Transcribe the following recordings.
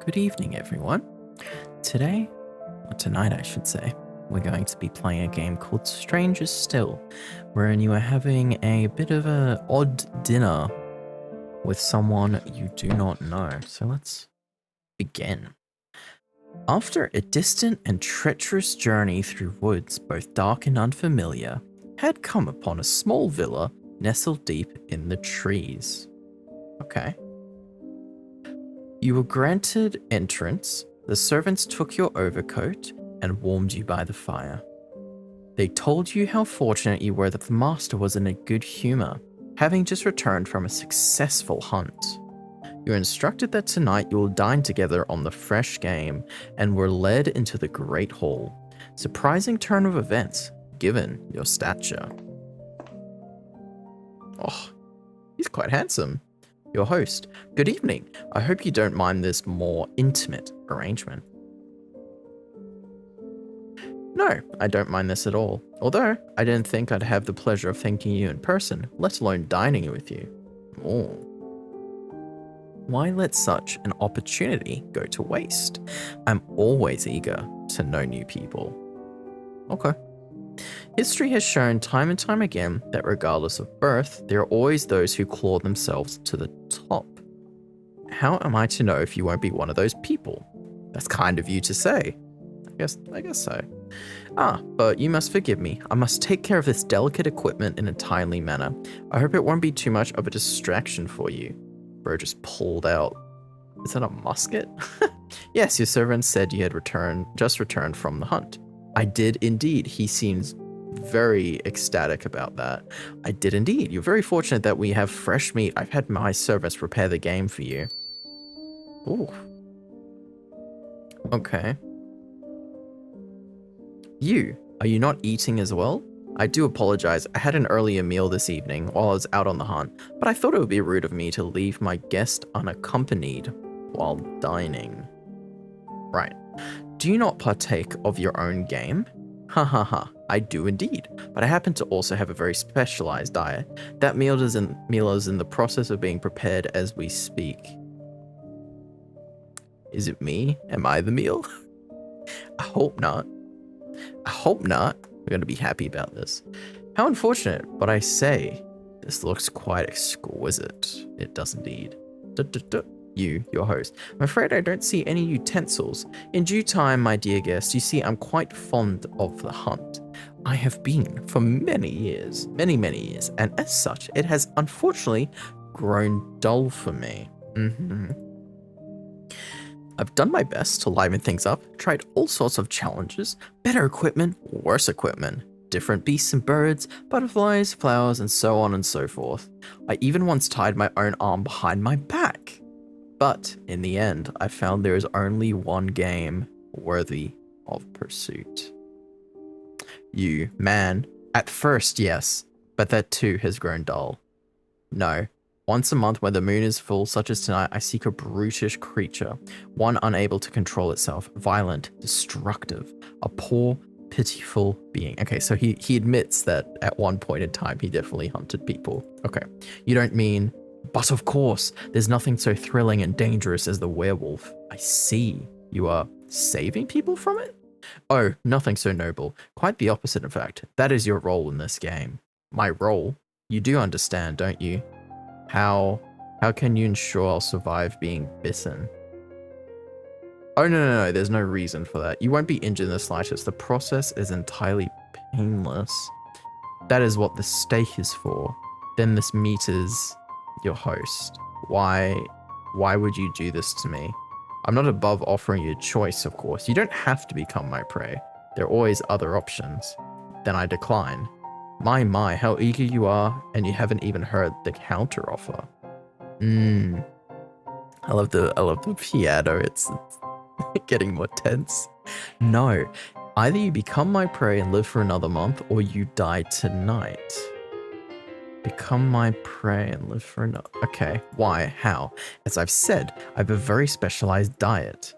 Good evening, everyone. Today, or tonight I should say, we're going to be playing a game called Strangers Still, wherein you are having a bit of an odd dinner with someone you do not know. So let's begin. After a distant and treacherous journey through woods, both dark and unfamiliar, had come upon a small villa nestled deep in the trees. Okay. You were granted entrance. The servants took your overcoat and warmed you by the fire. They told you how fortunate you were that the master was in a good humor, having just returned from a successful hunt. You were instructed that tonight you will dine together on the fresh game and were led into the great hall. Surprising turn of events, given your stature. Oh, he's quite handsome. Your host. Good evening. I hope you don't mind this more intimate arrangement. No, I don't mind this at all. Although, I didn't think I'd have the pleasure of thanking you in person, let alone dining with you. Oh. Why let such an opportunity go to waste? I'm always eager to know new people. Okay. History has shown time and time again that regardless of birth, there are always those who claw themselves to the top. How am I to know if you won't be one of those people? That's kind of you to say. I guess so. But you must forgive me. I must take care of this delicate equipment in a timely manner. I hope it won't be too much of a distraction for you. Bro just pulled out. Is that a musket? Yes, your servant said you had just returned from the hunt. I did indeed. He seems very ecstatic about that. I did indeed. You're very fortunate that we have fresh meat. I've had my servants prepare the game for you. Ooh. Okay. Are you not eating as well? I do apologize. I had an earlier meal this evening while I was out on the hunt, but I thought it would be rude of me to leave my guest unaccompanied while dining. Right. Do you not partake of your own game? Ha ha ha. I do indeed, but I happen to also have a very specialized diet. That meal is in the process of being prepared as we speak. Is it me? Am I the meal? I hope not. I hope not. We're going to be happy about this. How unfortunate, but I say, this looks quite exquisite. It does indeed. You, your host. I'm afraid I don't see any utensils. In due time, my dear guest, you see I'm quite fond of the hunt. I have been for many years, many years, and as such, it has unfortunately grown dull for me. I've done my best to liven things up, tried all sorts of challenges, better equipment, worse equipment, different beasts and birds, butterflies, flowers, and so on and so forth. I even once tied my own arm behind my back. But in the end, I found there is only one game worthy of pursuit. You, man, at first, yes, but that too has grown dull. No, once a month when the moon is full, such as tonight, I seek a brutish creature, one unable to control itself, violent, destructive, a poor, pitiful being. Okay, so he admits that at one point in time, he definitely hunted people. Okay, you don't mean... But of course, there's nothing so thrilling and dangerous as the werewolf. I see. You are saving people from it? Oh, nothing so noble. Quite the opposite, in fact. That is your role in this game. My role? You do understand, don't you? How can you ensure I'll survive being bitten? Oh, no, there's no reason for that. You won't be injured in the slightest. The process is entirely painless. That is what the steak is for. Then this meat is... your host. Why would you do this to me? I'm not above offering you a choice, of course. You don't have to become my prey. There are always other options. Then I decline. My, how eager you are, and you haven't even heard the counter offer. I love the piano. It's getting more tense. No, either you become my prey and live for another month, or you die tonight. Become my prey and live for another... Okay, why? How? As I've said, I have a very specialized diet. ...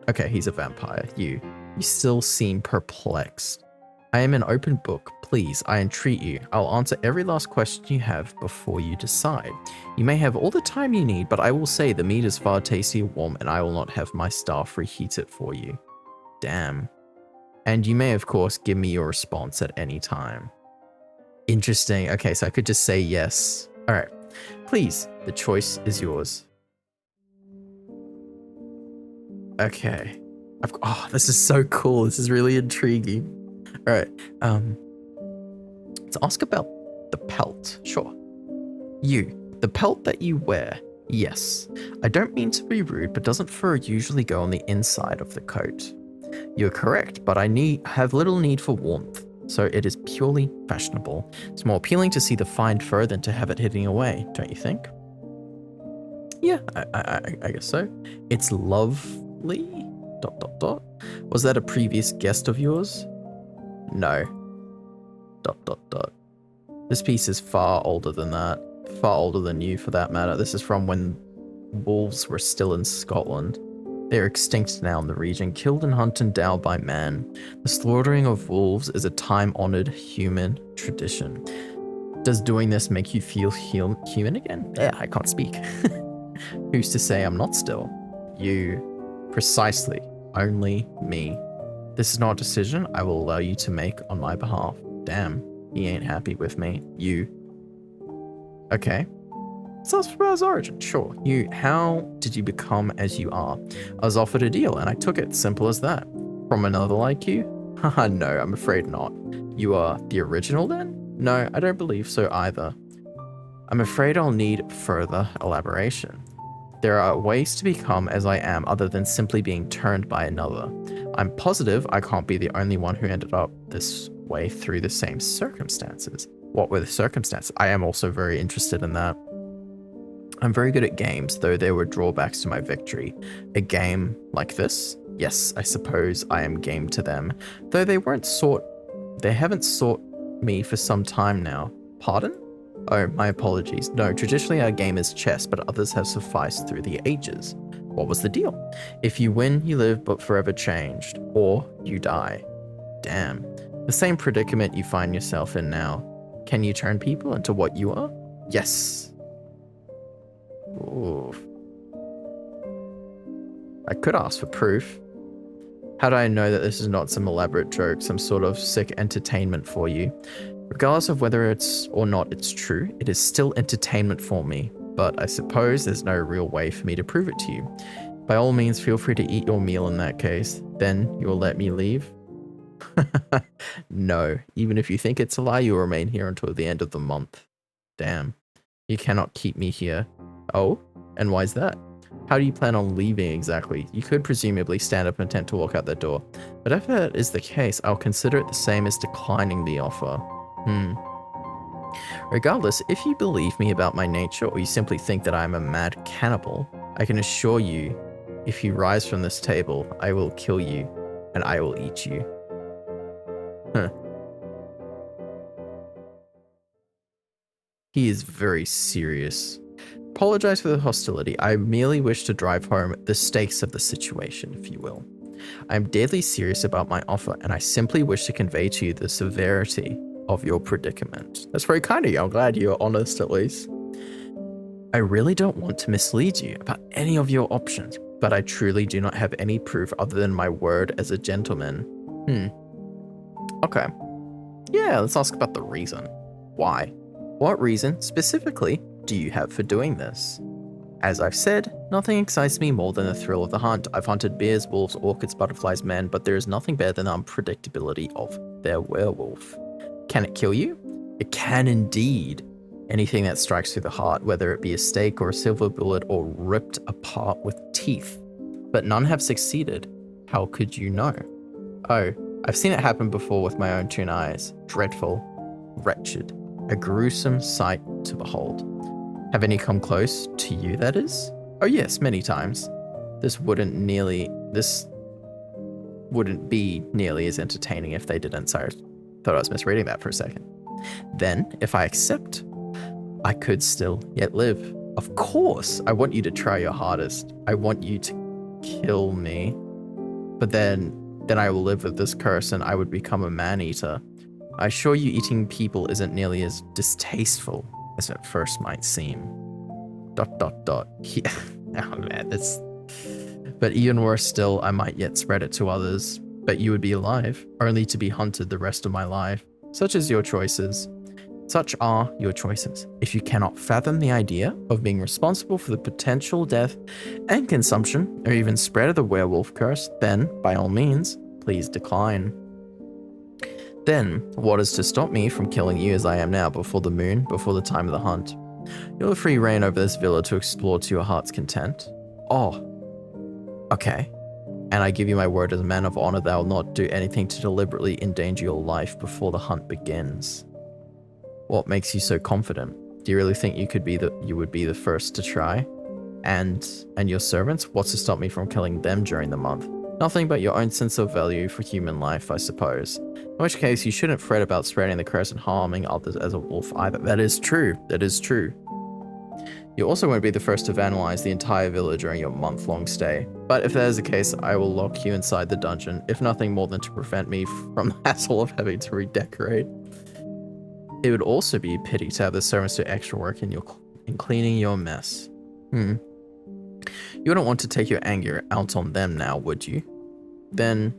Okay, he's a vampire. You still seem perplexed. I am an open book. Please, I entreat you, I'll answer every last question you have before you decide. You may have all the time you need, but I will say the meat is far tastier warm and I will not have my staff reheat it for you. Damn. And you may, of course, give me your response at any time. Interesting. Okay, so I could just say yes. All right. Please, the choice is yours. Okay. Oh, this is so cool. This is really intriguing. All right. Let's ask about the pelt. Sure. The pelt that you wear. Yes. I don't mean to be rude, but doesn't fur usually go on the inside of the coat? You're correct, but I have little need for warmth, so it is purely fashionable. It's more appealing to see the fine fur than to have it hidden away, don't you think? Yeah, I guess so. It's lovely. ... Was that a previous guest of yours? No. ... This piece is far older than that. Far older than you, for that matter. This is from when wolves were still in Scotland. They're extinct now in the region, killed and hunted down by man. The slaughtering of wolves is a time-honored human tradition. Does doing this make you feel human again? Yeah, I can't speak. Who's to say I'm not still? You. Precisely. Only me. This is not a decision I will allow you to make on my behalf. Damn, he ain't happy with me. You. Okay. So that's about his origin. Sure. How did you become as you are? I was offered a deal and I took it. Simple as that. From another like you? Haha, no, I'm afraid not. You are the original then? No, I don't believe so either. I'm afraid I'll need further elaboration. There are ways to become as I am other than simply being turned by another. I'm positive I can't be the only one who ended up this way through the same circumstances. What were the circumstances? I am also very interested in that. I'm very good at games, though there were drawbacks to my victory. A game like this? Yes, I suppose I am game to them, though they haven't sought me for some time now. Pardon? Oh, my apologies. No, traditionally our game is chess, but others have sufficed through the ages. What was the deal? If you win, you live but forever changed, or you die. Damn. The same predicament you find yourself in now. Can you turn people into what you are? Yes. Ooh. I could ask for proof. How do I know that this is not some elaborate joke, some sort of sick entertainment for you? Regardless of whether it's or not it's true, it is still entertainment for me, but I suppose there's no real way for me to prove it to you. By all means, feel free to eat your meal in that case. Then you will let me leave? No, even if you think it's a lie, you will remain here until the end of the month. Damn, you cannot keep me here. Oh, and why's that? How do you plan on leaving exactly? You could presumably stand up and attempt to walk out the door, but if that is the case, I'll consider it the same as declining the offer. Regardless, if you believe me about my nature or you simply think that I am a mad cannibal, I can assure you, if you rise from this table, I will kill you and I will eat you. He is very serious. Apologize for the hostility. I merely wish to drive home the stakes of the situation, if you will. I am deadly serious about my offer, and I simply wish to convey to you the severity of your predicament. That's very kind of you. I'm glad you're honest, at least. I really don't want to mislead you about any of your options, but I truly do not have any proof other than my word as a gentleman. Okay. Yeah, let's ask about the reason. Why? What reason, specifically, do you have for doing this? As I've said, nothing excites me more than the thrill of the hunt. I've hunted bears, wolves, orchids, butterflies, men, but there is nothing better than the unpredictability of their werewolf. Can it kill you? It can indeed. Anything that strikes through the heart, whether it be a stake or a silver bullet or ripped apart with teeth. But none have succeeded. How could you know? Oh, I've seen it happen before with my own 2 eyes. Dreadful. Wretched. A gruesome sight to behold. Have any come close to you, that is? Oh yes, many times. This wouldn't be nearly as entertaining if they didn't. Sorry, thought I was misreading that for a second. Then, if I accept, I could still yet live. Of course, I want you to try your hardest. I want you to kill me. But then I will live with this curse and I would become a man-eater. I assure you eating people isn't nearly as distasteful as it first might seem. ... Yeah. Oh man, this... But even worse still, I might yet spread it to others. But you would be alive, only to be hunted the rest of my life. Such are your choices. If you cannot fathom the idea of being responsible for the potential death and consumption, or even spread of the werewolf curse, then, by all means, please decline. Then, what is to stop me from killing you as I am now, before the moon, before the time of the hunt? You'll have free reign over this villa to explore to your heart's content. Oh, okay. And I give you my word as a man of honor that I will not do anything to deliberately endanger your life before the hunt begins. What makes you so confident? Do you really think you would be the first to try? And your servants? What's to stop me from killing them during the month? Nothing but your own sense of value for human life, I suppose. In which case, you shouldn't fret about spreading the curse and harming others as a wolf either. That is true. That is true. You also won't be the first to vandalize the entire villa during your month-long stay. But if that is the case, I will lock you inside the dungeon, if nothing more than to prevent me from the hassle of having to redecorate. It would also be a pity to have the servants do extra work in cleaning your mess. You wouldn't want to take your anger out on them now, would you? Then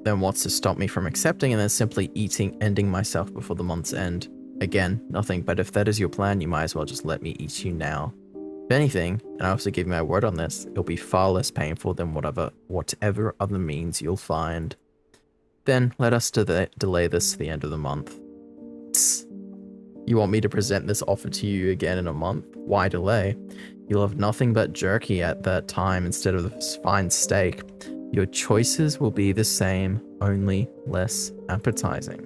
what's to stop me from accepting and then simply ending myself before the month's end? Again, nothing, but if that is your plan, you might as well just let me eat you now. If anything, and I also give you my word on this, it'll be far less painful than whatever other means you'll find. Then let us delay this to the end of the month. Tss. You want me to present this offer to you again in a month? Why delay? You'll have nothing but jerky at that time instead of the fine steak. Your choices will be the same, only less appetizing.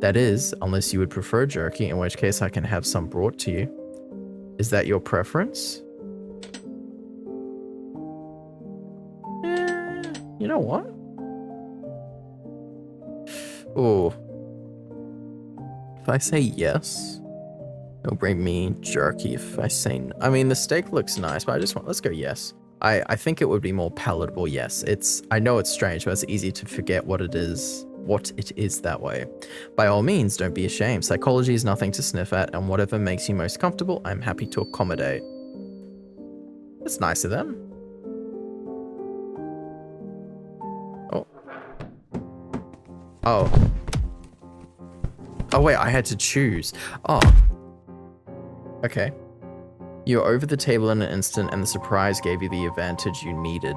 That is, unless you would prefer jerky, in which case I can have some brought to you. Is that your preference? You know what? Oh. If I say yes, it'll bring me jerky. If I say no, I mean, the steak looks nice, but let's go yes. I think it would be more palatable, yes. I know it's strange, but it's easy to forget what it is that way. By all means, don't be ashamed. Psychology is nothing to sniff at, and whatever makes you most comfortable, I'm happy to accommodate. That's nice of them. Oh. Oh. Oh wait, I had to choose. Oh. Okay. You were over the table in an instant, and the surprise gave you the advantage you needed.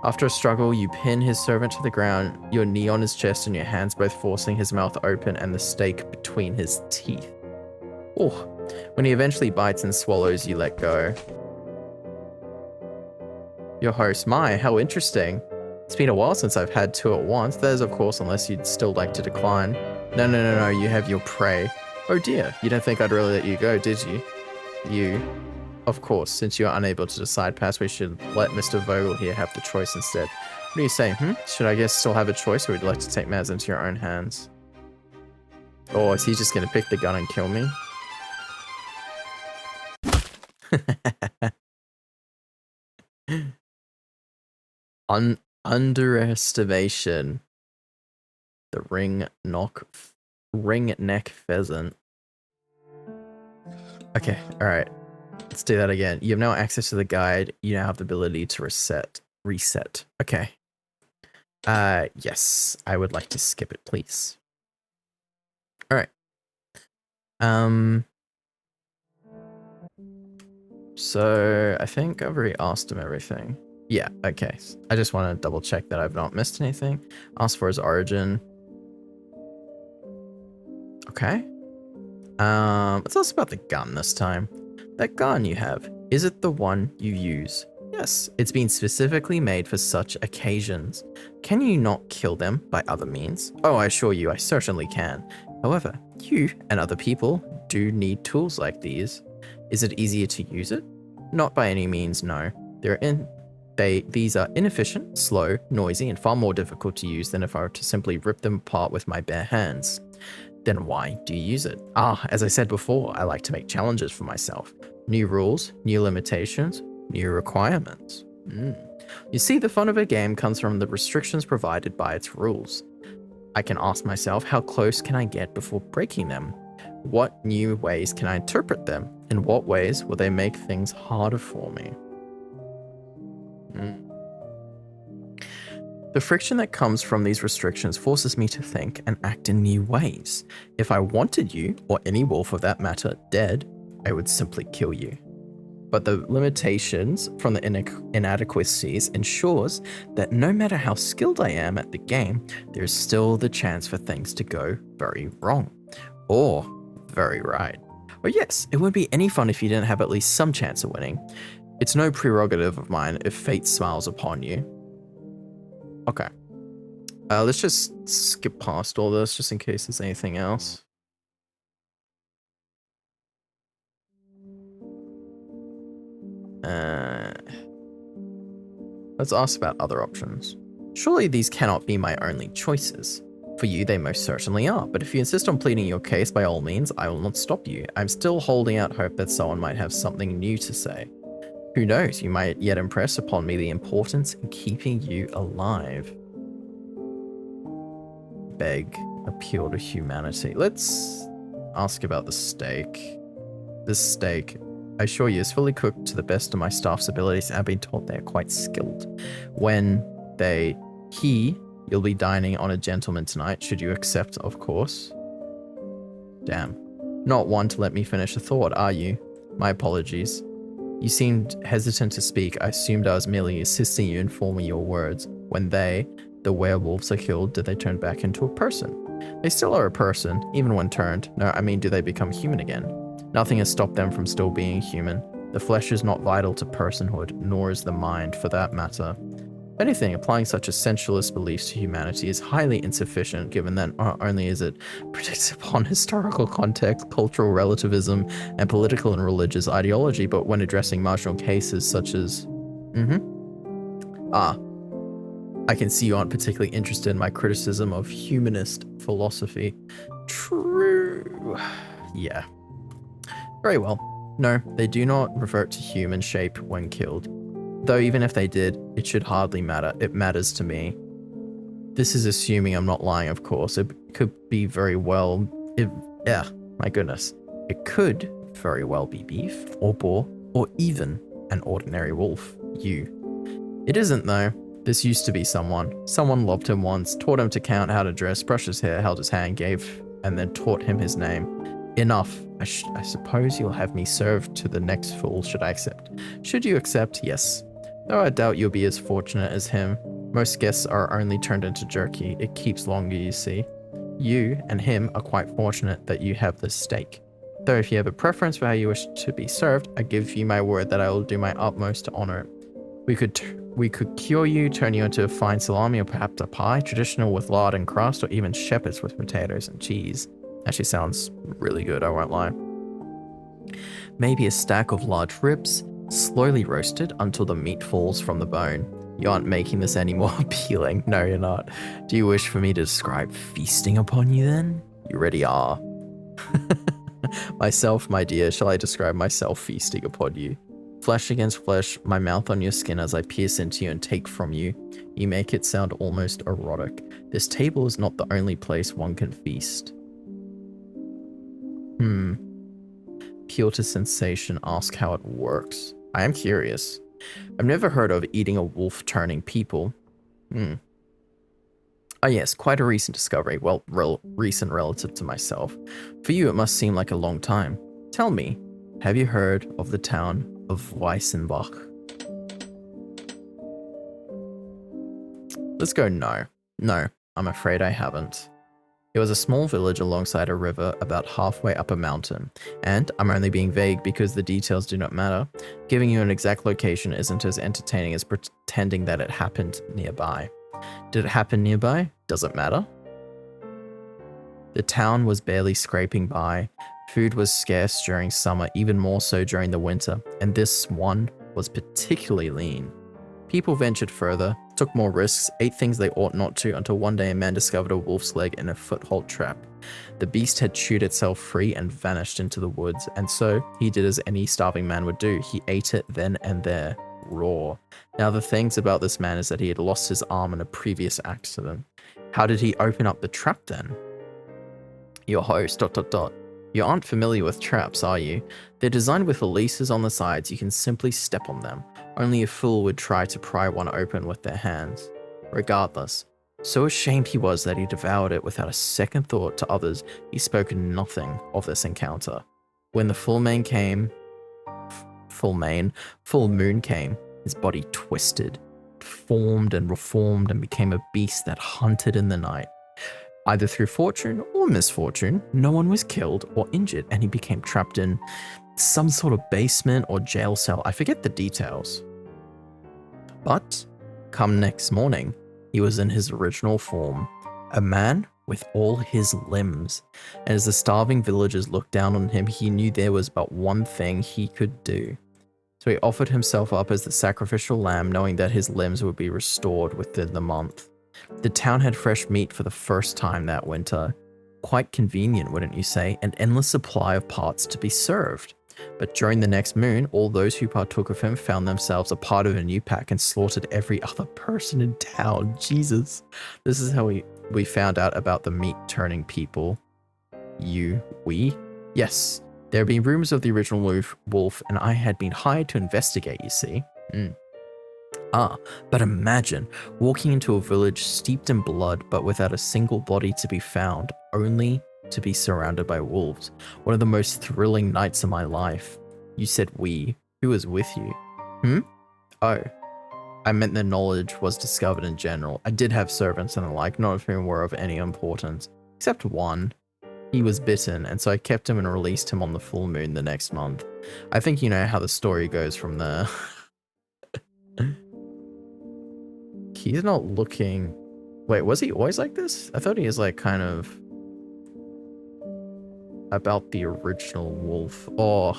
After a struggle, you pin his servant to the ground, your knee on his chest and your hands both forcing his mouth open and the steak between his teeth. Oh, when he eventually bites and swallows, you let go. Your host, my, how interesting. It's been a while since I've had two at once. That is, of course, unless you'd still like to decline. No, you have your prey. Oh dear, you don't think I'd really let you go, did you? Of course, since you're unable to decide, perhaps we should let Mr. Vogel here have the choice instead. What do you say, Should I guess still have a choice, or would you like to take matters into your own hands? Or is he just gonna pick the gun and kill me? Underestimation. The ring neck pheasant. Okay, alright. Let's do that again. You have now access to the guide. You now have the ability to reset. Okay. Yes. I would like to skip it, please. Alright. So I think I've already asked him everything. Yeah, okay. I just want to double check that I've not missed anything. Ask for his origin. Okay. Let's ask about the gun this time. That gun you have, is it the one you use? Yes, it's been specifically made for such occasions. Can you not kill them by other means? Oh, I assure you, I certainly can. However, you and other people do need tools like these. Is it easier to use it? Not by any means, no. These are inefficient, slow, noisy, and far more difficult to use than if I were to simply rip them apart with my bare hands. Then why do you use it? As I said before, I like to make challenges for myself. New rules, new limitations, new requirements. You see, the fun of a game comes from the restrictions provided by its rules. I can ask myself, how close can I get before breaking them? What new ways can I interpret them? In what ways will they make things harder for me? The friction that comes from these restrictions forces me to think and act in new ways. If I wanted you, or any wolf for that matter, dead, I would simply kill you. But the limitations from the inadequacies ensures that no matter how skilled I am at the game, there's still the chance for things to go very wrong. Or very right. Or yes, it wouldn't be any fun if you didn't have at least some chance of winning. It's no prerogative of mine if fate smiles upon you. Okay. Let's just skip past all this just in case there's anything else. Let's ask about other options. Surely these cannot be my only choices. For you, they most certainly are, but if you insist on pleading your case, by all means, I will not stop you. I'm still holding out hope that someone might have something new to say. Who knows, you might yet impress upon me the importance in keeping you alive. Beg, appeal to humanity. Let's ask about the steak. This steak, I assure you, is fully cooked to the best of my staff's abilities, and I've been told they are quite skilled. When you'll be dining on a gentleman tonight, should you accept, of course. Damn. Not one to let me finish a thought, are you? My apologies. You seemed hesitant to speak. I assumed I was merely assisting you in forming your words. When the werewolves are killed, do they turn back into a person? They still are a person, even when turned. No, I mean, do they become human again? Nothing has stopped them from still being human. The flesh is not vital to personhood, nor is the mind, for that matter. If anything, applying such essentialist beliefs to humanity is highly insufficient, given that not only is it predicted upon historical context, cultural relativism, and political and religious ideology, but when addressing marginal cases such as... I can see you aren't particularly interested in my criticism of humanist philosophy. True. Yeah. Very well. No, they do not revert to human shape when killed. Though even if they did, it should hardly matter. It matters to me. This is assuming I'm not lying, of course. It could be very well... my goodness. It could very well be beef, or boar, or even an ordinary wolf. You. It isn't, though. This used to be someone. Someone loved him once, taught him to count, how to dress, brush his hair, held his hand, and then taught him his name. Enough. I suppose you'll have me served to the next fool, should I accept. Should you accept? Yes. Though I doubt you'll be as fortunate as him. Most guests are only turned into jerky. It keeps longer, you see. You and him are quite fortunate that you have this steak. Though if you have a preference for how you wish to be served, I give you my word that I will do my utmost to honor it. We could cure you, turn you into a fine salami or perhaps a pie, traditional with lard and crust, or even shepherd's with potatoes and cheese. Actually sounds really good, I won't lie. Maybe a stack of large ribs, slowly roasted until the meat falls from the bone. You aren't making this any more appealing. No, you're not. Do you wish for me to describe feasting upon you then? You already are. Myself, my dear, shall I describe myself feasting upon you? Flesh against flesh, my mouth on your skin as I pierce into you and take from you. You make it sound almost erotic. This table is not the only place one can feast. Appeal to sensation, ask how it works. I am curious. I've never heard of eating a wolf turning people. Oh yes, quite a recent discovery. Well, recent relative to myself. For you, it must seem like a long time. Tell me, have you heard of the town of Weissenbach? Let's go no. No, I'm afraid I haven't. It was a small village alongside a river about halfway up a mountain, and I'm only being vague because the details do not matter. Giving you an exact location isn't as entertaining as pretending that it happened nearby. Did it happen nearby? Does it matter? The town was barely scraping by. Food was scarce during summer, even more so during the winter, and this one was particularly lean. People ventured further, took more risks, ate things they ought not to, until one day a man discovered a wolf's leg in a foothold trap. The beast had chewed itself free and vanished into the woods, and so he did as any starving man would do. He ate it then and there, raw. Now the things about this man is that he had lost his arm in a previous accident. How did he open up the trap then? Your host, ... You aren't familiar with traps, are you? They're designed with releases on the sides. You can simply step on them. Only a fool would try to pry one open with their hands. Regardless, so ashamed he was that he devoured it without a second thought to others, he spoke nothing of this encounter. When the full moon came, his body twisted, formed and reformed and became a beast that hunted in the night. Either through fortune or misfortune, no one was killed or injured, and he became trapped in some sort of basement or jail cell. I forget the details. But come next morning, he was in his original form, a man with all his limbs. And as the starving villagers looked down on him, he knew there was but one thing he could do. So he offered himself up as the sacrificial lamb, knowing that his limbs would be restored within the month. The town had fresh meat for the first time that winter. Quite convenient, wouldn't you say? An endless supply of parts to be served. But during the next moon, all those who partook of him found themselves a part of a new pack and slaughtered every other person in town. Jesus. This is how we found out about the meat-turning people. We? Yes. There had been rumors of the original wolf, and I had been hired to investigate, you see. But imagine walking into a village steeped in blood but without a single body to be found, only to be surrounded by wolves. One of the most thrilling nights of my life. You said we. Who was with you? Oh. I meant the knowledge was discovered in general. I did have servants and the like, none of whom were of any importance. Except one. He was bitten, and so I kept him and released him on the full moon the next month. I think you know how the story goes from there. He's not looking... Wait, was he always like this? I thought he was like kind of... about the original wolf. Oh.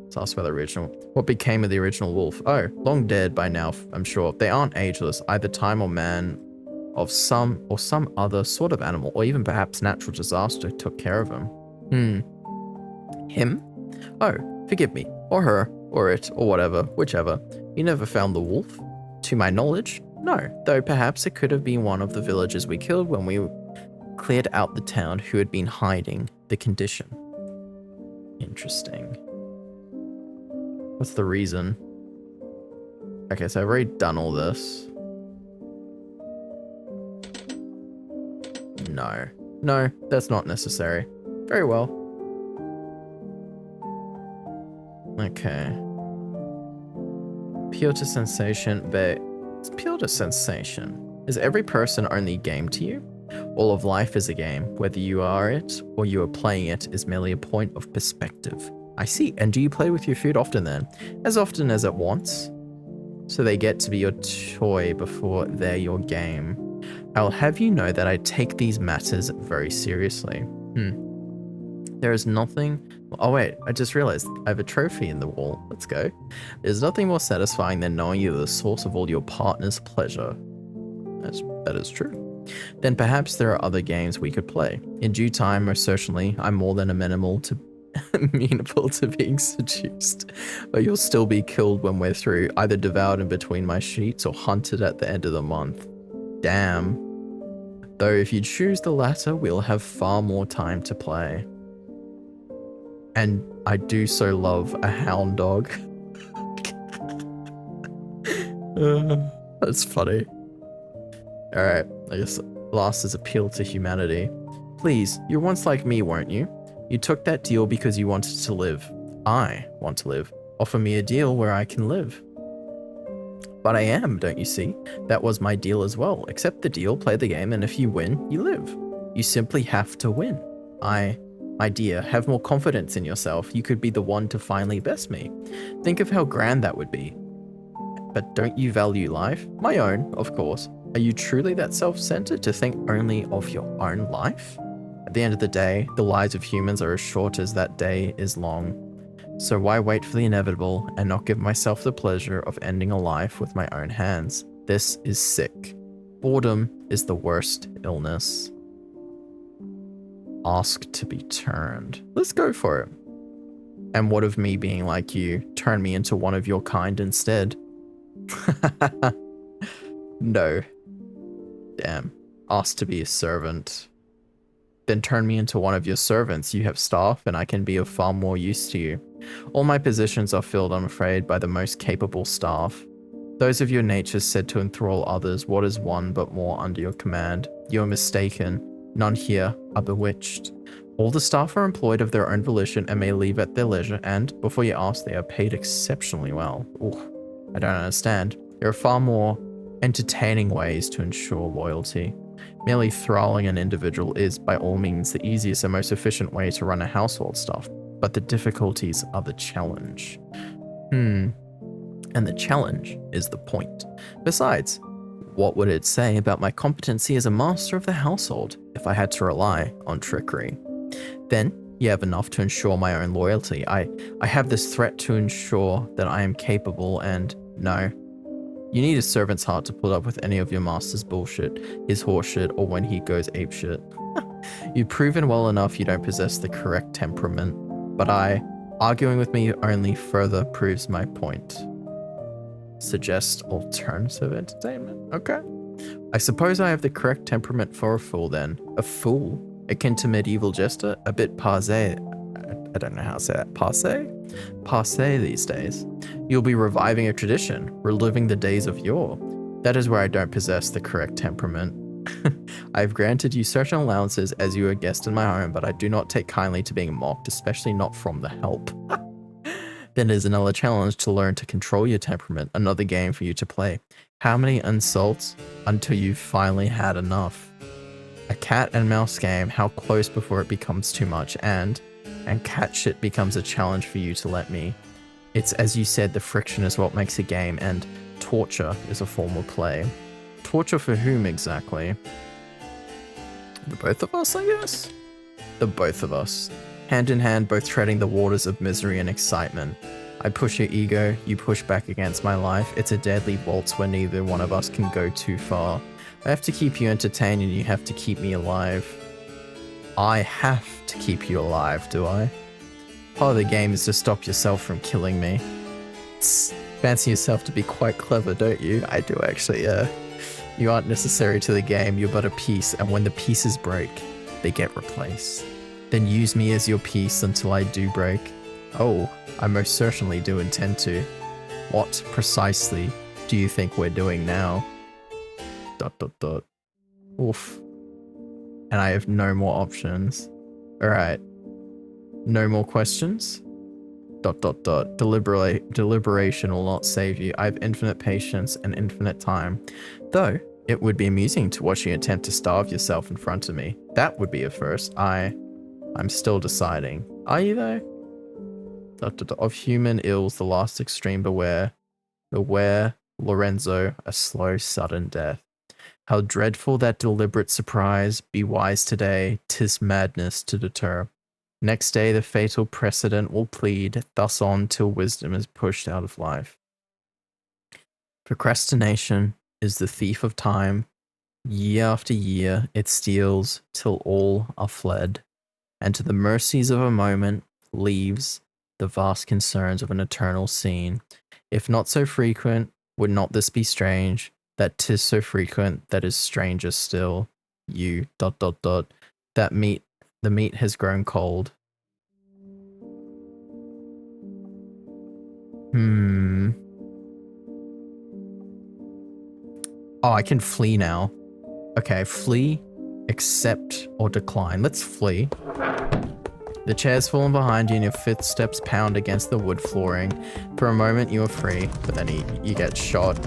Let's ask about the original. What became of the original wolf? Oh, long dead by now, I'm sure. They aren't ageless. Either time or man of some other sort of animal, or even perhaps natural disaster took care of him. Him? Oh, forgive me. Or her. Or it. Or whatever. Whichever. You never found the wolf? To my knowledge, no. Though perhaps it could have been one of the villagers we killed when we cleared out the town who had been hiding the condition. Interesting. What's the reason? Okay, so I've already done all this. No, that's not necessary. Very well. Okay. Pure to sensation, but it's pure to sensation. Is every person only game to you? All of life is a game. Whether you are it or you are playing it is merely a point of perspective. I see. And do you play with your food often then? As often as it wants? So they get to be your toy before they're your game. I'll have you know that I take these matters very seriously. There is nothing... Oh wait, I just realized I have a trophy in the wall. Let's go. There's nothing more satisfying than knowing you're the source of all your partner's pleasure. That is true. Then perhaps there are other games we could play. In due time, most certainly, I'm more than amenable to being seduced. But you'll still be killed when we're through, either devoured in between my sheets or hunted at the end of the month. Damn. Though if you choose the latter, we'll have far more time to play. And I do so love a hound dog. That's funny. Alright, I guess last is appeal to humanity. Please, you're once like me, weren't you? You took that deal because you wanted to live. I want to live. Offer me a deal where I can live. But I am, don't you see? That was my deal as well. Accept the deal, play the game, and if you win, you live. You simply have to win. My dear, have more confidence in yourself. You could be the one to finally best me. Think of how grand that would be. But don't you value life? My own, of course. Are you truly that self-centered to think only of your own life? At the end of the day, the lives of humans are as short as that day is long. So why wait for the inevitable and not give myself the pleasure of ending a life with my own hands? This is sick. Boredom is the worst illness. Ask to be turned. Let's go for it. And what of me being like you? Turn me into one of your kind instead. No. Damn. ask to be a servant. Then turn me into one of your servants. You have staff, and I can be of far more use to you. All my positions are filled, I'm afraid, by the most capable staff. Those of your natures said to enthrall others, what is one but more under your command? You are mistaken. None here are bewitched. All the staff are employed of their own volition and may leave at their leisure, and, before you ask, they are paid exceptionally well. Ooh, I don't understand. There are far more entertaining ways to ensure loyalty. Merely thralling an individual is, by all means, the easiest and most efficient way to run a household staff, but the difficulties are the challenge. And the challenge is the point. Besides, what would it say about my competency as a master of the household if I had to rely on trickery? Then, you have enough to ensure my own loyalty. I have this threat to ensure that I am capable, and no. You need a servant's heart to put up with any of your master's bullshit, his horseshit, or when he goes apeshit. You've proven well enough you don't possess the correct temperament, but arguing with me only further proves my point. Suggest alternative entertainment? Okay. I suppose I have the correct temperament for a fool then. A fool? Akin to medieval jester? A bit passé. I don't know how to say that. Passé? Passé these days. You'll be reviving a tradition, reliving the days of yore. That is where I don't possess the correct temperament. I've granted you certain allowances as you are a guest in my home, but I do not take kindly to being mocked, especially not from the help. Then there's another challenge to learn to control your temperament, another game for you to play. How many insults until you've finally had enough? A cat and mouse game, how close before it becomes too much, and cat shit becomes a challenge for you to let me. It's, as you said, the friction is what makes a game, and torture is a form of play. Torture for whom exactly? The both of us, I guess? The both of us. Hand in hand, both treading the waters of misery and excitement. I push your ego, you push back against my life. It's a deadly waltz where neither one of us can go too far. I have to keep you entertained and you have to keep me alive. I have to keep you alive, do I? Part of the game is to stop yourself from killing me. Fancy yourself to be quite clever, don't you? I do actually, You aren't necessary to the game, you're but a piece, and when the pieces break, they get replaced. Then use me as your piece until I do break. Oh, I most certainly do intend to. What, precisely, do you think we're doing now? ... Oof. And I have no more options. Alright. No more questions? ... Deliberation will not save you. I have infinite patience and infinite time. Though, it would be amusing to watch you attempt to starve yourself in front of me. That would be a first. I'm still deciding. Are you though? ... Of human ills, the last extreme beware. Beware, Lorenzo, a slow, sudden death. How dreadful that deliberate surprise. Be wise today, 'tis madness to deter. Next day the fatal precedent will plead, thus on till wisdom is pushed out of life. Procrastination is the thief of time. Year after year it steals till all are fled, and to the mercies of a moment leaves the vast concerns of an eternal scene. If not so frequent, would not this be strange, that 'tis so frequent that is stranger still? You ... that the meat has grown cold. Oh, I can flee now. Okay, flee, accept, or decline. Let's flee. The chair's fallen behind you and your footsteps pound against the wood flooring. For a moment you are free, but then you get shot.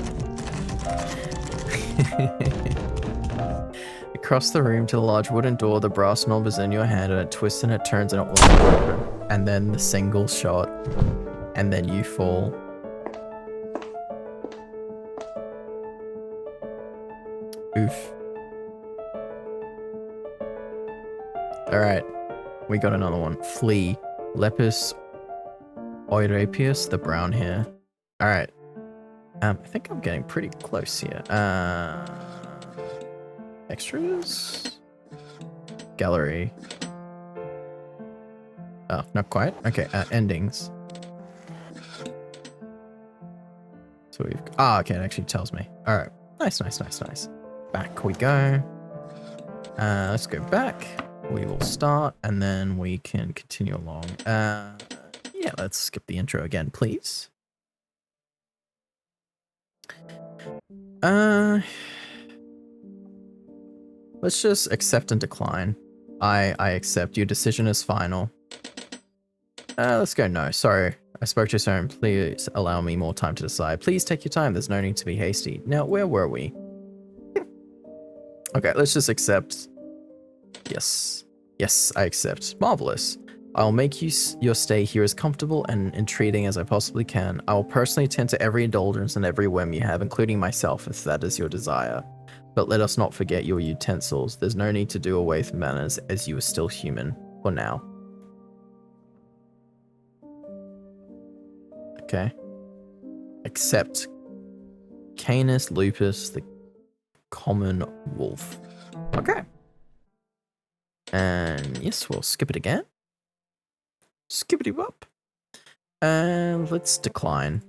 Across the room to the large wooden door, the brass knob is in your hand and it twists and it turns and it won't open. And then the single shot. And then you fall. Oof. Alright. We got another one. Flee. Lepus Oirapius, the brown hair. Alright. I think I'm getting pretty close here. Extras? Gallery. Oh, not quite. Okay, endings. So we've... okay, it actually tells me. Alright. Nice. Back we go. Let's go back. We will start, and then we can continue along. Yeah, let's skip the intro again, please. Let's just accept and decline. I accept. Your decision is final. Let's go no. Sorry. I spoke too soon. Please allow me more time to decide. Please take your time. There's no need to be hasty. Now, where were we? Okay, let's just accept. Yes. Yes, I accept. Marvelous. I'll make your stay here as comfortable and entreating as I possibly can. I will personally attend to every indulgence and every whim you have, including myself, if that is your desire. But let us not forget your utensils. There's no need to do away with manners, as you are still human. For now. Okay. Accept Canis lupus, the common wolf. Okay. And yes, we'll skip it again. Skippity bop. And let's decline.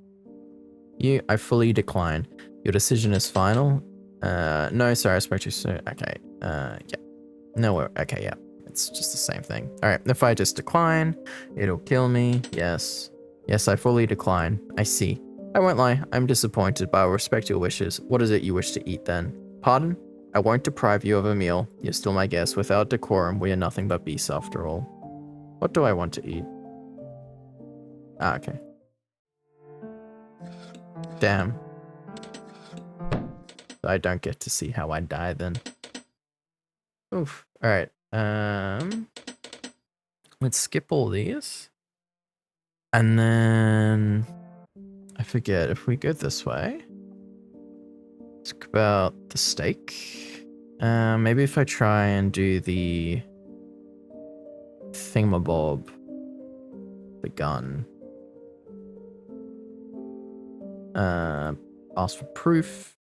I fully decline. Your decision is final. No, sorry, I spoke too soon. Okay. Yeah. No, okay, yeah. It's just the same thing. Alright, if I just decline, it'll kill me. Yes. Yes, I fully decline. I see. I won't lie, I'm disappointed, but I'll respect your wishes. What is it you wish to eat then? Pardon? I won't deprive you of a meal. You're still my guest. Without decorum, we are nothing but beasts after all. What do I want to eat? Ah, okay. Damn. I don't get to see how I die then. Oof. Alright. Let's skip all these. And then I forget if we go this way. Let's talk about the steak. Maybe if I try and do the thingamabob, the gun. Ask for proof.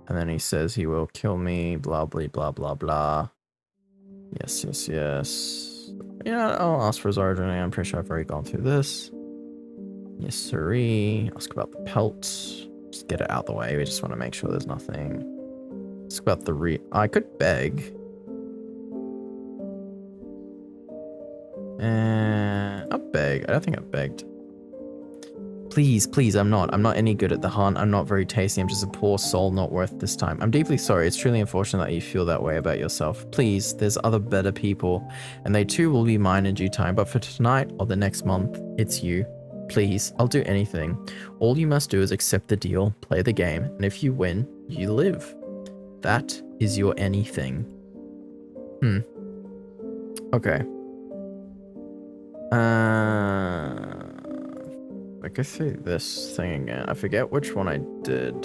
And then he says he will kill me, blah, blah, blah, blah, blah. Yes, yes, yes. Yeah, I'll ask for his origin. I'm pretty sure I've already gone through this. Yes, sirree. Ask about the pelt. Just get it out the way. We just want to make sure there's nothing. Ask about the I could beg. I'll beg. I don't think I've begged. Please, please, I'm not any good at the hunt. I'm not very tasty. I'm just a poor soul not worth this time. I'm deeply sorry. It's truly unfortunate that you feel that way about yourself. Please, there's other better people, and they too will be mine in due time. But for tonight or the next month, it's you. Please, I'll do anything. All you must do is accept the deal, play the game, and if you win, you live. That is your anything. Okay. I go through this thing again. I forget which one I did.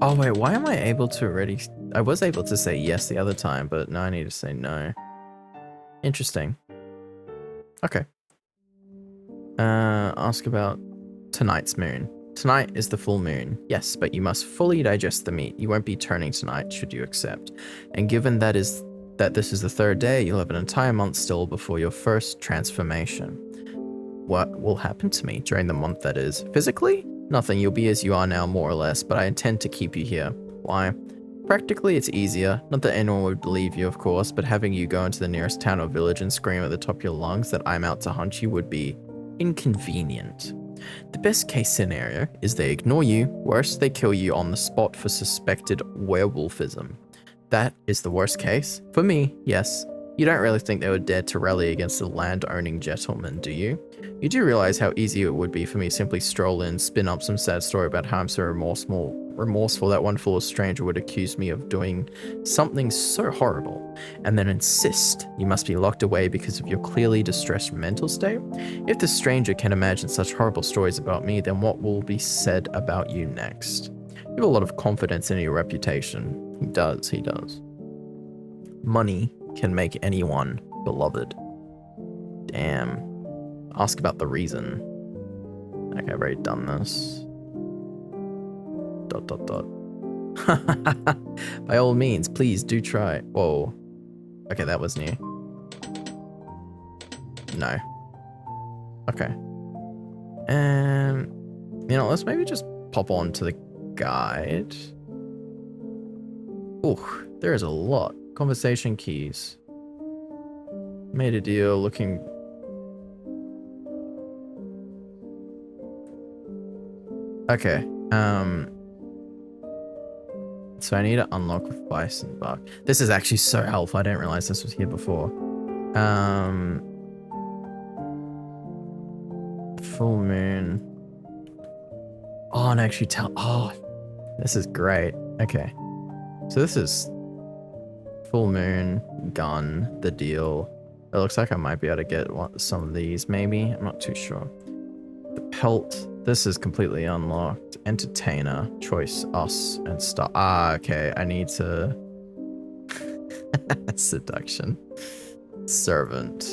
Oh wait, why am I able to already? I was able to say yes the other time, but now I need to say no. Interesting. Okay. Ask about tonight's moon. Tonight is the full moon. Yes, but you must fully digest the meat. You won't be turning tonight, should you accept. And given that this is the third day, you'll have an entire month still before your first transformation. What will happen to me during the month that is? Physically? Nothing. You'll be as you are now, more or less, but I intend to keep you here. Why? Practically, it's easier. Not that anyone would believe you, of course, but having you go into the nearest town or village and scream at the top of your lungs that I'm out to hunt you would be inconvenient. The best case scenario is they ignore you, worse they kill you on the spot for suspected werewolfism. That is the worst case. For me, yes. You don't really think they would dare to rally against a land-owning gentleman, do you? You do realize how easy it would be for me to simply stroll in, spin up some sad story about how I'm so remorseful that one foolish stranger would accuse me of doing something so horrible, and then insist you must be locked away because of your clearly distressed mental state? If the stranger can imagine such horrible stories about me, then what will be said about you next? You have a lot of confidence in your reputation. He does. Money can make anyone beloved. Damn. Ask about the reason. Okay, I've already done this. ... By all means, please do try. Whoa. Okay, that was new. No. Okay. And, you know, let's maybe just pop on to the guide. Oh, there is a lot. Conversation keys. Made a deal looking... Okay, so I need to unlock with Bison Bark. This is actually so helpful. I didn't realize this was here before. Full moon. Oh, and actually tell... Oh, this is great. Okay. So this is full moon, gun, the deal. It looks like I might be able to get some of these, maybe. I'm not too sure. The pelt. This is completely unlocked. Entertainer, choice, us, and stuff. Ah, okay. I need to... Seduction. Servant.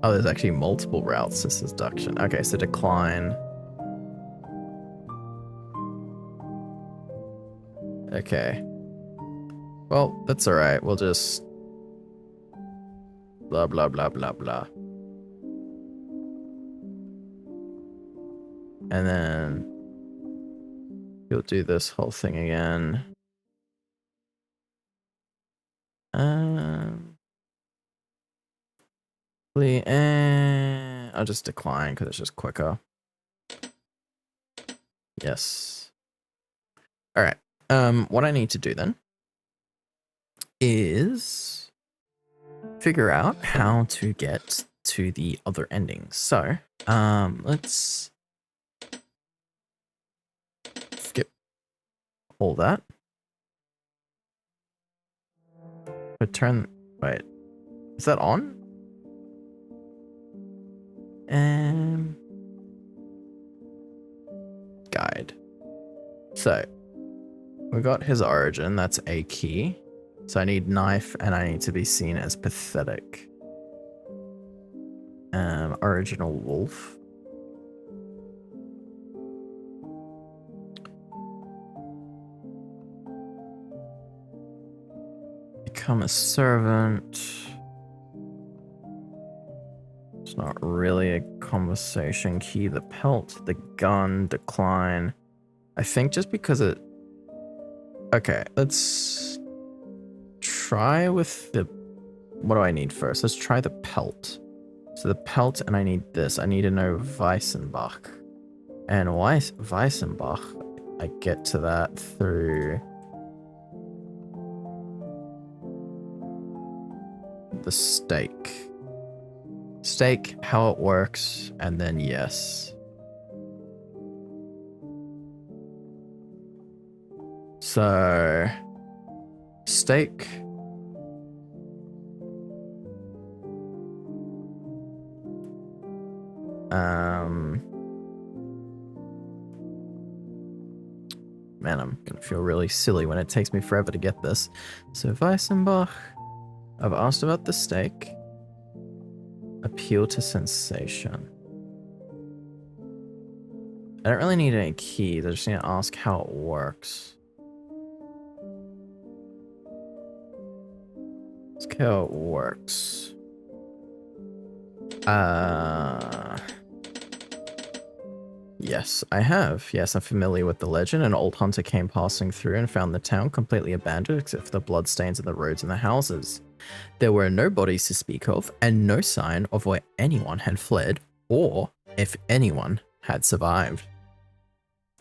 Oh, there's actually multiple routes to seduction. Okay, so decline. Okay. Well, that's alright. We'll just... Blah, blah, blah, blah, blah. And then... You'll do this whole thing again. I'll just decline because it's just quicker. Yes. Alright. What I need to do then is figure out how to get to the other ending. So, let's skip all that. Return, wait, is that on? Guide. So, we got his origin, that's a key. So I need knife and I need to be seen as pathetic. Original wolf. Become a servant. It's not really a conversation key. The pelt, the gun, decline. I think just because it... Okay, let's try with the... What do I need first? Let's try the pelt. So the pelt, and I need this. I need to know Weissenbach. And Weissenbach, I get to that through... the stake. Stake, how it works, and then yes. So, stake. Man, I'm gonna feel really silly when it takes me forever to get this. So, Weissenbach, I've asked about the stake. Appeal to sensation. I don't really need any keys. I just need to ask how it works. Let's see how it works. Yes, I have. Yes, I'm familiar with the legend. An old hunter came passing through and found the town completely abandoned except for the bloodstains of the roads and the houses. There were no bodies to speak of, and no sign of where anyone had fled, or if anyone had survived.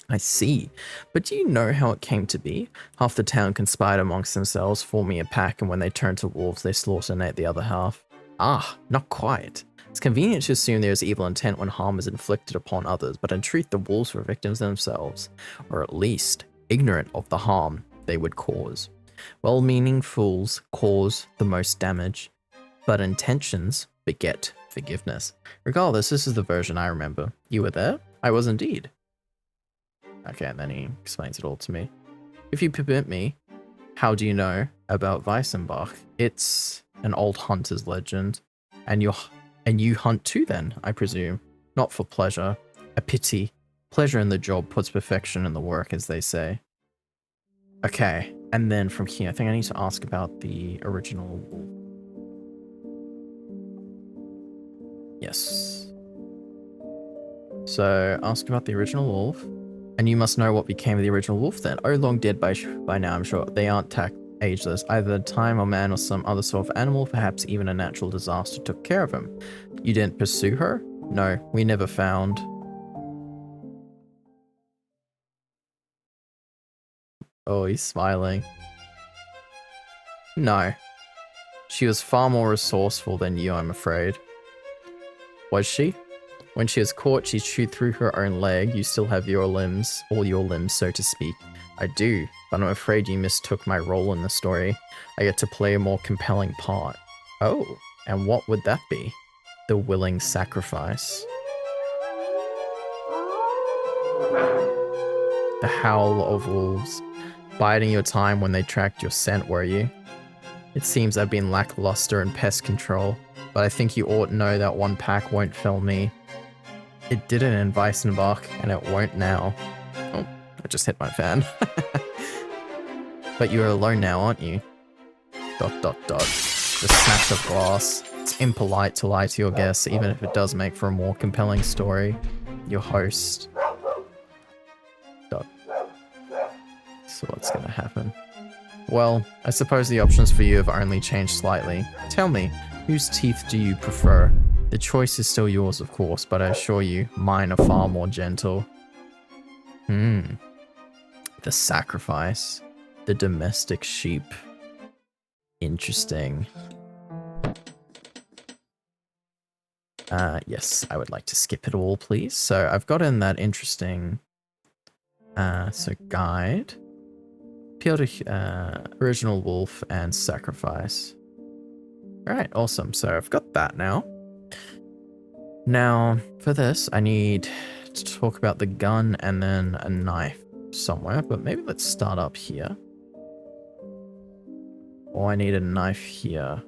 I see. But do you know how it came to be? Half the town conspired amongst themselves, forming a pack, and when they turned to wolves, they slaughtered and ate the other half. Ah, not quite. It's convenient to assume there is evil intent when harm is inflicted upon others, but in truth the wolves were victims themselves, or at least ignorant of the harm they would cause. Well-meaning fools cause the most damage, but intentions beget forgiveness. Regardless, this is the version I remember. You were there? I was indeed. Okay, and then he explains it all to me. If you permit me, how do you know about Weissenbach? It's an old hunter's legend, and you hunt too then, I presume. Not for pleasure. A pity. Pleasure in the job puts perfection in the work, as they say. Okay, and then from here, I think I need to ask about the original wolf. Yes. So, ask about the original wolf. And you must know what became of the original wolf then. Oh, long dead by now, I'm sure. They aren't ageless. Either time or man or some other sort of animal, perhaps even a natural disaster took care of him. You didn't pursue her? No, we never found. Oh, he's smiling. No. She was far more resourceful than you, I'm afraid. Was she? When she was caught, she chewed through her own leg. You still have your limbs, all your limbs, so to speak. I do, but I'm afraid you mistook my role in the story. I get to play a more compelling part. Oh, and what would that be? The willing sacrifice. The howl of wolves. Biding your time when they tracked your scent, were you? It seems I've been lackluster in pest control, but I think you ought to know that one pack won't fell me. It didn't in Weissenbach, and it won't now. Oh, I just hit my fan. But you're alone now, aren't you? ... The snatch of glass. It's impolite to lie to your guests, even if it does make for a more compelling story. Your host. ... So what's gonna happen? Well, I suppose the options for you have only changed slightly. Tell me, whose teeth do you prefer? The choice is still yours, of course, but I assure you, mine are far more gentle. The sacrifice. The domestic sheep. Interesting. Yes, I would like to skip it all, please. So I've got in that interesting... so guide. Appeal to original wolf and sacrifice. Alright, awesome. So I've got that now. Now, for this, I need to talk about the gun and then a knife somewhere, but maybe let's start up here. Or I need a knife here.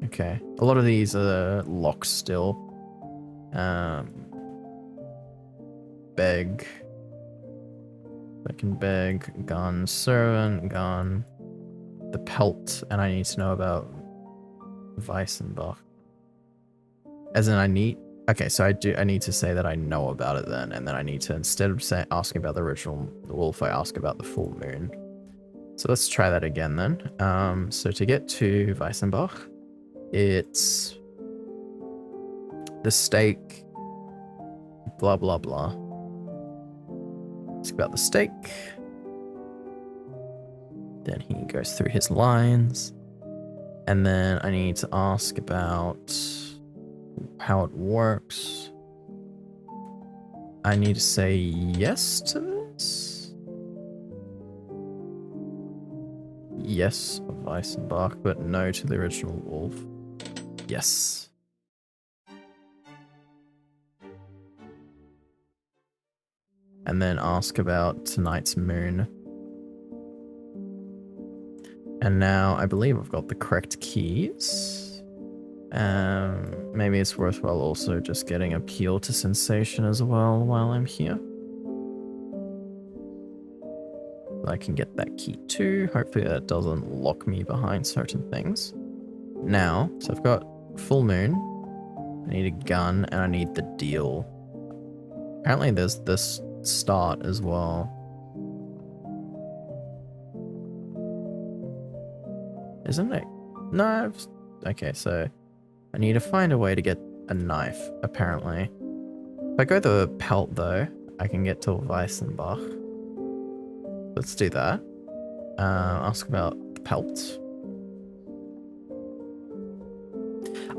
Okay, a lot of these are locked still. Beg. I can beg, gun, servant, gun, the pelt, and I need to know about Weissenbach. As in I need... Okay, so I need to say that I know about it then, and then I need to, instead of asking about the original wolf, I ask about the full moon. So let's try that again then. So to get to Weissenbach, it's the stake, blah blah blah. Ask about the stake. Then he goes through his lines. And then I need to ask about how it works. I need to say yes to this. Yes, of Weissenbach, but no to the original wolf. Yes. And then ask about tonight's moon. And now I believe I've got the correct keys. Maybe it's worthwhile also just getting appeal to sensation as well while I'm here. I can get that key too. Hopefully that doesn't lock me behind certain things. Now, so I've got full moon. I need a gun and I need the deal. Apparently there's this start as well. Isn't it? No. Okay, so I need to find a way to get a knife, apparently. If I go the pelt though, I can get to Weissenbach. Let's do that. Ask about the pelt.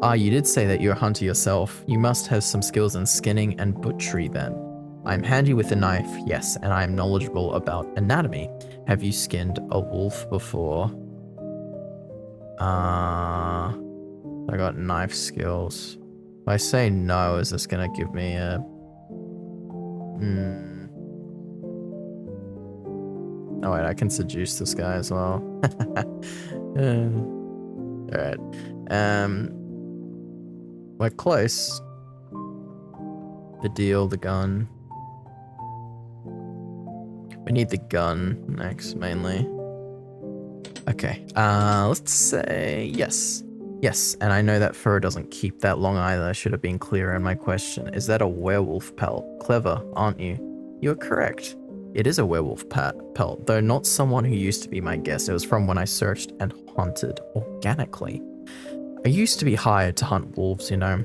Ah, you did say that you're a hunter yourself. You must have some skills in skinning and butchery then. I'm handy with a knife, yes, and I'm knowledgeable about anatomy. Have you skinned a wolf before? I got knife skills. If I say no, is this gonna give me a... Oh wait, I can seduce this guy as well. Alright. We're close. The deal, the gun. We need the gun next, mainly. Okay, let's say yes. Yes, and I know that fur doesn't keep that long either. I should have been clearer in my question. Is that a werewolf pelt? Clever, aren't you? You're correct. It is a werewolf pelt, though not someone who used to be my guest. It was from when I searched and hunted organically. I used to be hired to hunt wolves, you know.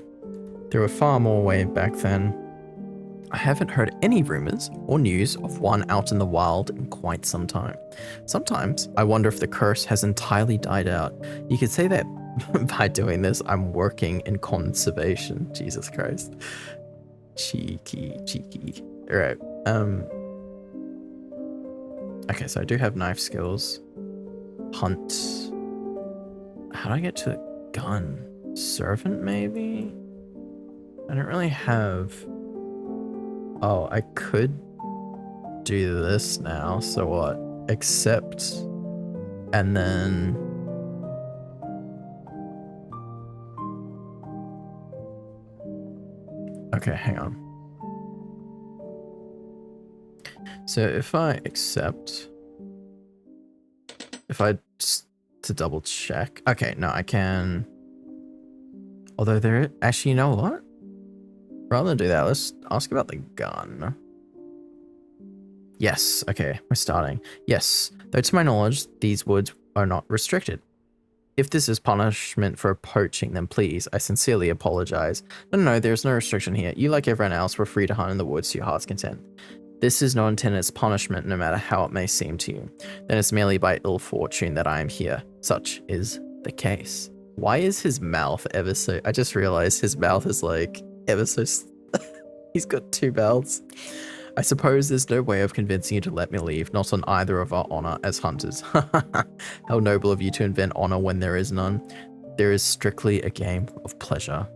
There were far more way back then. I haven't heard any rumors or news of one out in the wild in quite some time. Sometimes I wonder if the curse has entirely died out. You could say that by doing this, I'm working in conservation. Jesus Christ. Cheeky, cheeky. Alright, okay, so I do have knife skills. Hunt. How do I get to the gun? Servant, maybe? I don't really have... Oh, I could do this now. So what? Accept. And then... Okay, hang on. So if I accept... If I just to double check. Okay, no, I can... Although there... Actually, you know what? Rather than do that, let's ask about the gun. Yes, okay, we're starting. Yes, though to my knowledge, these woods are not restricted. If this is punishment for poaching, then please, I sincerely apologize. No, there's no restriction here. You, like everyone else, were free to hunt in the woods to your heart's content. This is not intended as punishment, no matter how it may seem to you. Then it's merely by ill fortune that I am here. Such is the case. Why is his mouth ever so... I just realized his mouth is like ever so... He's got two mouths. I suppose there's no way of convincing you to let me leave, not on either of our honor as hunters. How noble of you to invent honor when there is none. There is strictly a game of pleasure.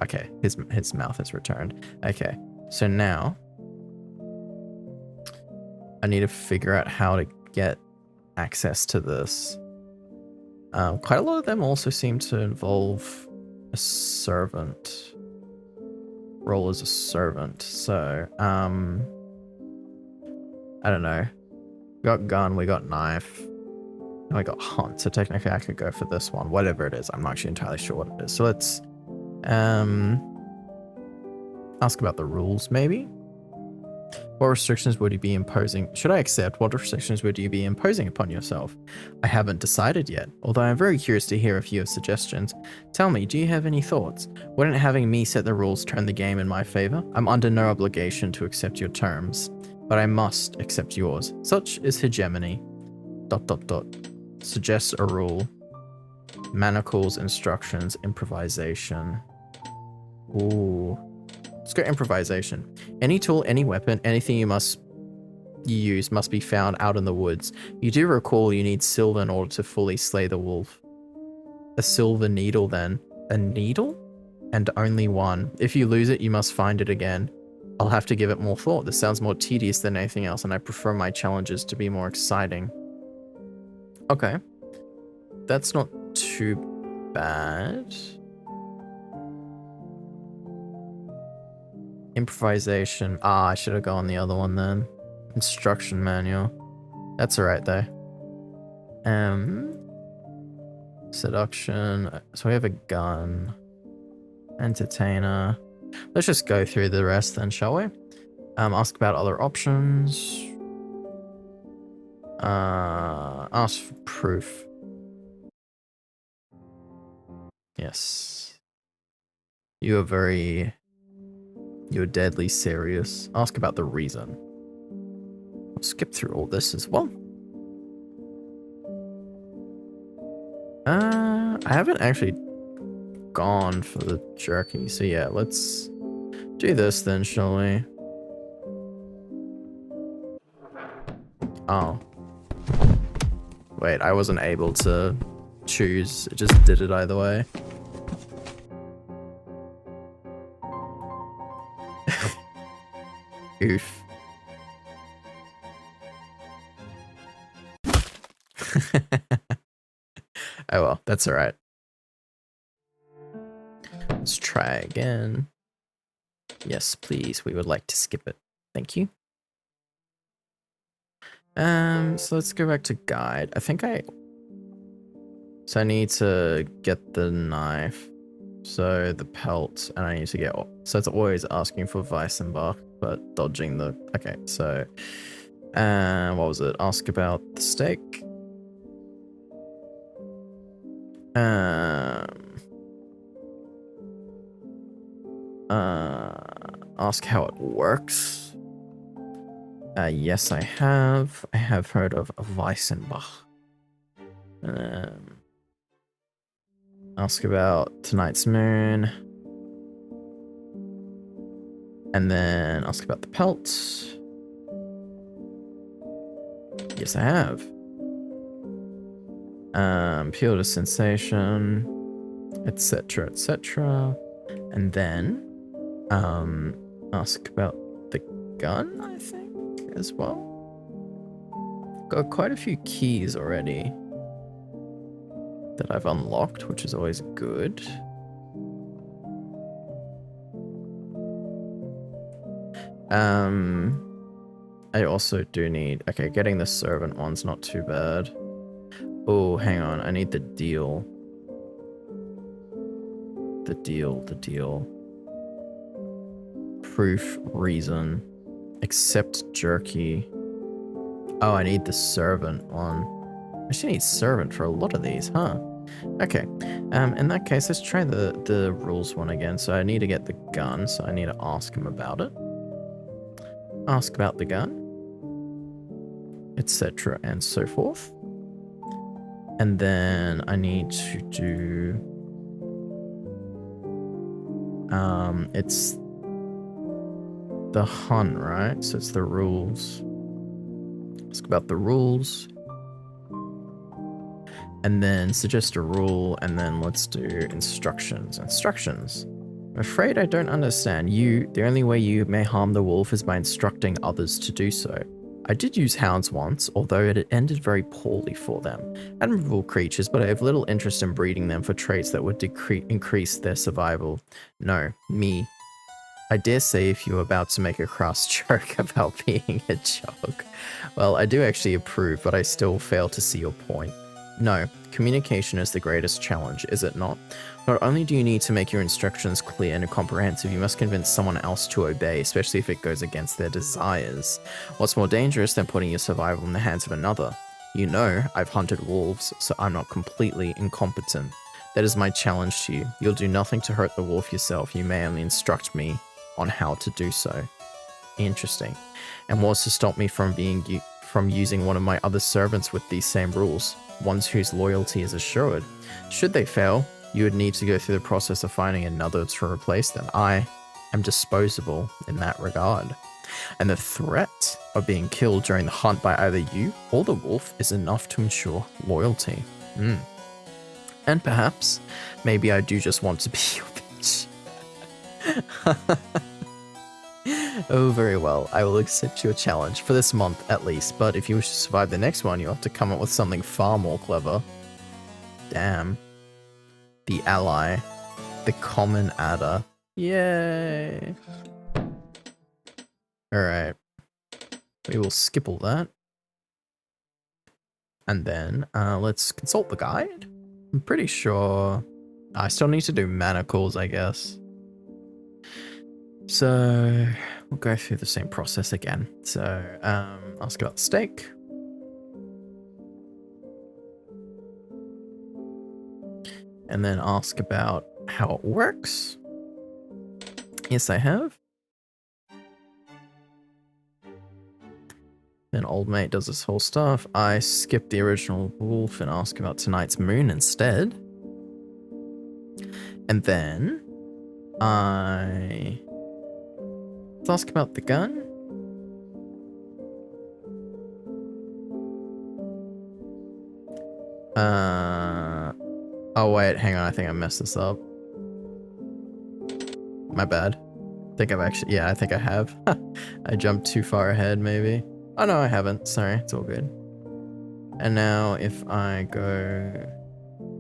Okay, his mouth has returned. Okay, so now I need to figure out how to get access to this. Quite a lot of them also seem to involve a servant. Role as a servant, so I don't know. We got gun, we got knife, and we got hunt, so technically I could go for this one, whatever it is. I'm not actually entirely sure what it is. So let's ask about the rules, maybe? What restrictions would you be imposing? Should I accept? What restrictions would you be imposing upon yourself? I haven't decided yet, although I'm very curious to hear a few suggestions. Tell me, do you have any thoughts? Wouldn't having me set the rules turn the game in my favor? I'm under no obligation to accept your terms, but I must accept yours. Such is hegemony. ... Suggest a rule. Manacles, instructions, improvisation. Ooh. Let's go improvisation. Any tool, any weapon, anything you use must be found out in the woods. You do recall you need silver in order to fully slay the wolf. A silver needle then. A needle? And only one. If you lose it, you must find it again. I'll have to give it more thought. This sounds more tedious than anything else, and I prefer my challenges to be more exciting. Okay. That's not too bad. Improvisation. Ah, I should have gone the other one then. Instruction manual. That's alright though. Seduction. So we have a gun. Entertainer. Let's just go through the rest then, shall we? Ask about other options. Ask for proof. Yes. You're deadly serious. Ask about the reason. I'll skip through all this as well. I haven't actually gone for the jerky, so yeah, let's do this then, shall we? Oh. Wait, I wasn't able to choose. It just did it either way. Oof. Oh well, that's alright. Let's try again. Yes, please. We would like to skip it. Thank you. So let's go back to guide. I think I So I need to get the knife. So the pelt, and I need to get... So it's always asking for Weissenbach, but dodging the... Okay, so... what was it? Ask about the steak. Ask how it works. Yes, I have. I have heard of Weissenbach. Ask about tonight's moon. And then ask about the pelt. Yes, I have. Pure to sensation, etc., etc. And then, ask about the gun, I think, as well. Got quite a few keys already that I've unlocked, which is always good. I also do need... Okay, getting the servant one's not too bad. Oh, hang on. I need the deal. The deal. Proof, reason. Accept jerky. Oh, I need the servant one. I actually need servant for a lot of these, huh? Okay. In that case, let's try the rules one again. So I need to get the gun, so I need to ask him about it. Ask about the gun. Etc. and so forth. And then I need to do... it's the hunt, right? So it's the rules. Ask about the rules. And then suggest a rule, and then let's do instructions. Instructions. I'm afraid I don't understand. The only way you may harm the wolf is by instructing others to do so. I did use hounds once, although it ended very poorly for them. Admirable creatures, but I have little interest in breeding them for traits that would increase their survival. No, me. I dare say if you were about to make a crass joke about being a joke. Well, I do actually approve, but I still fail to see your point. No, communication is the greatest challenge, is it not? Not only do you need to make your instructions clear and comprehensive, you must convince someone else to obey, especially if it goes against their desires. What's more dangerous than putting your survival in the hands of another? You know, I've hunted wolves, so I'm not completely incompetent. That is my challenge to you. You'll do nothing to hurt the wolf yourself. You may only instruct me on how to do so. Interesting. And what's to stop me from using one of my other servants with these same rules? Ones whose loyalty is assured. Should they fail, you would need to go through the process of finding another to replace them. I am disposable in that regard. And the threat of being killed during the hunt by either you or the wolf is enough to ensure loyalty. And perhaps, maybe I do just want to be your bitch. Oh, very well. I will accept your challenge, for this month at least, but if you wish to survive the next one, you'll have to come up with something far more clever. Damn. The ally. The common adder. Yay. Alright. We will skip all that. And then, let's consult the guide. I'm pretty sure... I still need to do manacles, I guess. So, we'll go through the same process again. So, ask about the steak. And then ask about how it works. Yes, I have. Then old mate does this whole stuff. I skip the original wolf and ask about tonight's moon instead. And then let's ask about the gun. Oh wait, hang on, I think I messed this up. My bad. I think I think I have. I jumped too far ahead, maybe. Oh no, I haven't. Sorry, it's all good. And now if I go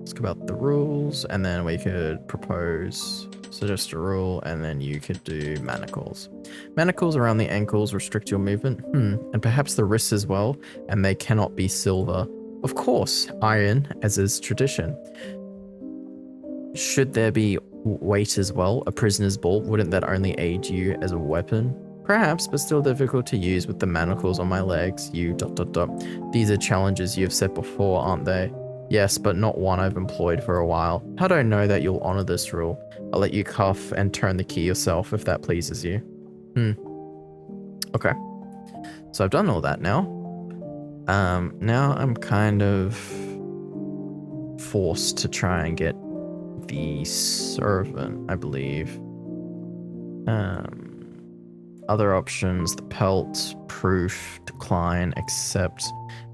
ask about the rules, and then we could propose, suggest a rule, and then you could do manacles. Manacles around the ankles restrict your movement. And perhaps the wrists as well, and they cannot be silver. Of course, iron, as is tradition. Should there be weight as well? A prisoner's ball, wouldn't that only aid you as a weapon? Perhaps, but still difficult to use with the manacles on my legs. You ... These are challenges you have set before, aren't they? Yes, but not one I've employed for a while. How do I know that you'll honor this rule? I'll let you cuff and turn the key yourself if that pleases you. Okay. So I've done all that now. Now I'm kind of forced to try and get the servant, I believe. Other options, the pelt, proof, decline, accept.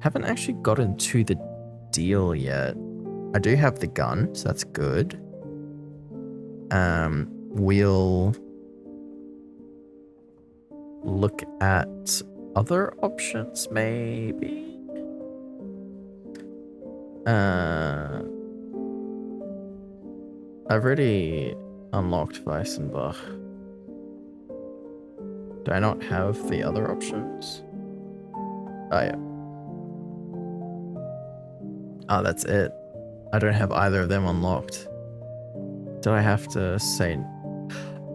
Haven't actually gotten to the deal yet. I do have the gun, so that's good. We'll look at other options, maybe. I've already unlocked Weissenbach. Do I not have the other options? Oh, yeah. Oh, that's it. I don't have either of them unlocked. Do I have to say...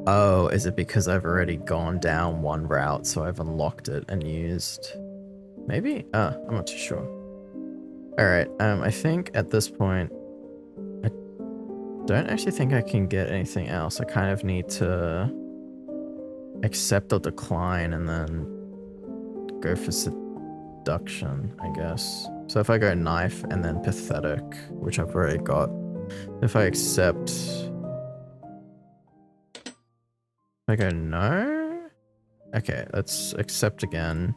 Oh, is it because I've already gone down one route, so I've unlocked it and used... Maybe? I'm not too sure. Alright, I think at this point... I don't actually think I can get anything else. I kind of need to... accept or decline and then go for seduction, I guess. So if I go knife and then pathetic, which I've already got, if I accept... If I go no? Okay, let's accept again.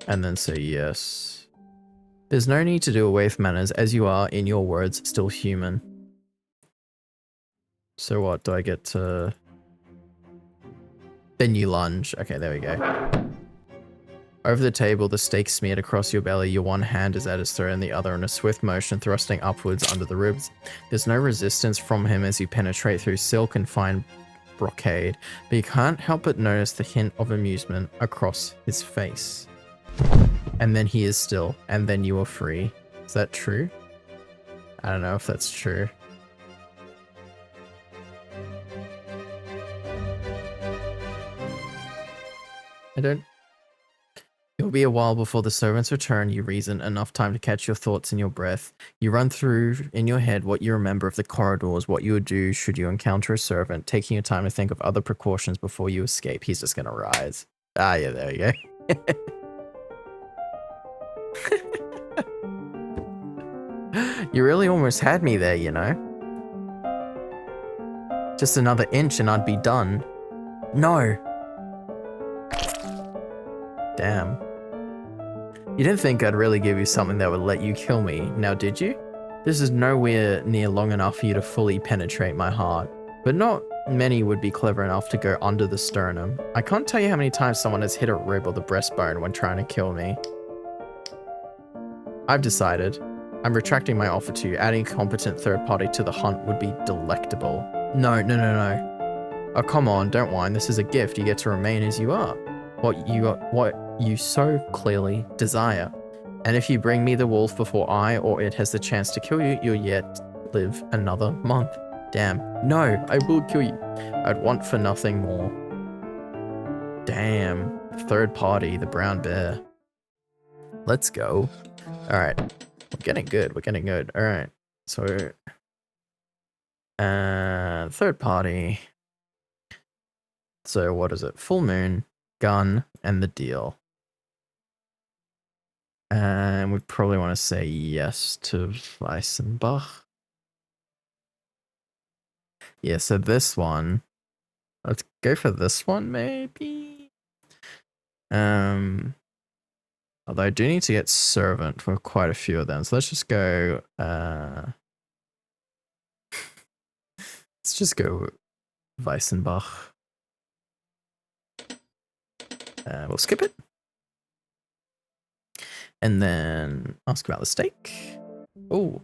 And then say yes. There's no need to do away with manners, as you are, in your words, still human. So what, do I get to... Then you lunge. Okay, there we go. Over the table, the steak smeared across your belly, your one hand is at his throat and the other in a swift motion thrusting upwards under the ribs. There's no resistance from him as you penetrate through silk and fine brocade, but you can't help but notice the hint of amusement across his face. And then he is still, and then you are free. Is that true? I don't know if that's true. I don't... It'll be a while before the servants return, you reason, enough time to catch your thoughts and your breath. You run through in your head what you remember of the corridors, what you would do should you encounter a servant, taking your time to think of other precautions before you escape. He's just gonna rise. Ah, yeah, there you go. You really almost had me there, you know? Just another inch and I'd be done. No! Damn. You didn't think I'd really give you something that would let you kill me, now did you? This is nowhere near long enough for you to fully penetrate my heart, but not many would be clever enough to go under the sternum. I can't tell you how many times someone has hit a rib or the breastbone when trying to kill me. I've decided. I'm retracting my offer to you. Adding a competent third party to the hunt would be delectable. No. Oh, come on, don't whine. This is a gift. You get to remain as you are. What you so clearly desire. And if you bring me the wolf before I or it has the chance to kill you, you'll yet live another month. Damn. No, I will kill you. I'd want for nothing more. Damn. Third party, the brown bear. Let's go. Alright. We're getting good. We're getting good. Alright. So... third party. So what is it? Full moon, gun, and the deal. And we probably want to say yes to Weissenbach. Yeah, so this one. Let's go for this one, maybe? Although I do need to get servant for quite a few of them. So let's just go... let's just go Weissenbach. We'll skip it. And then ask about the steak. Oh.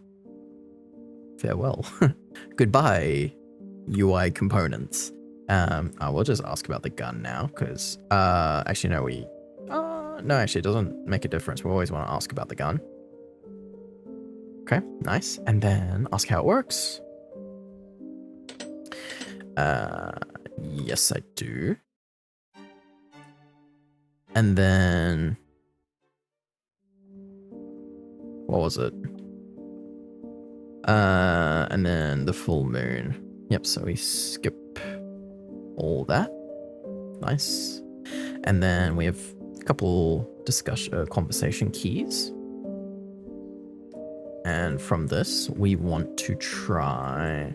Farewell. Goodbye, UI components. I will just ask about the gun now, because, actually, no, no, actually, it doesn't make a difference. We always want to ask about the gun. Okay, nice. And then ask how it works. Yes, I do. And then what was it? And then the full moon. Yep, so we skip all that. Nice. And then we have a couple conversation keys. And from this, we want to try...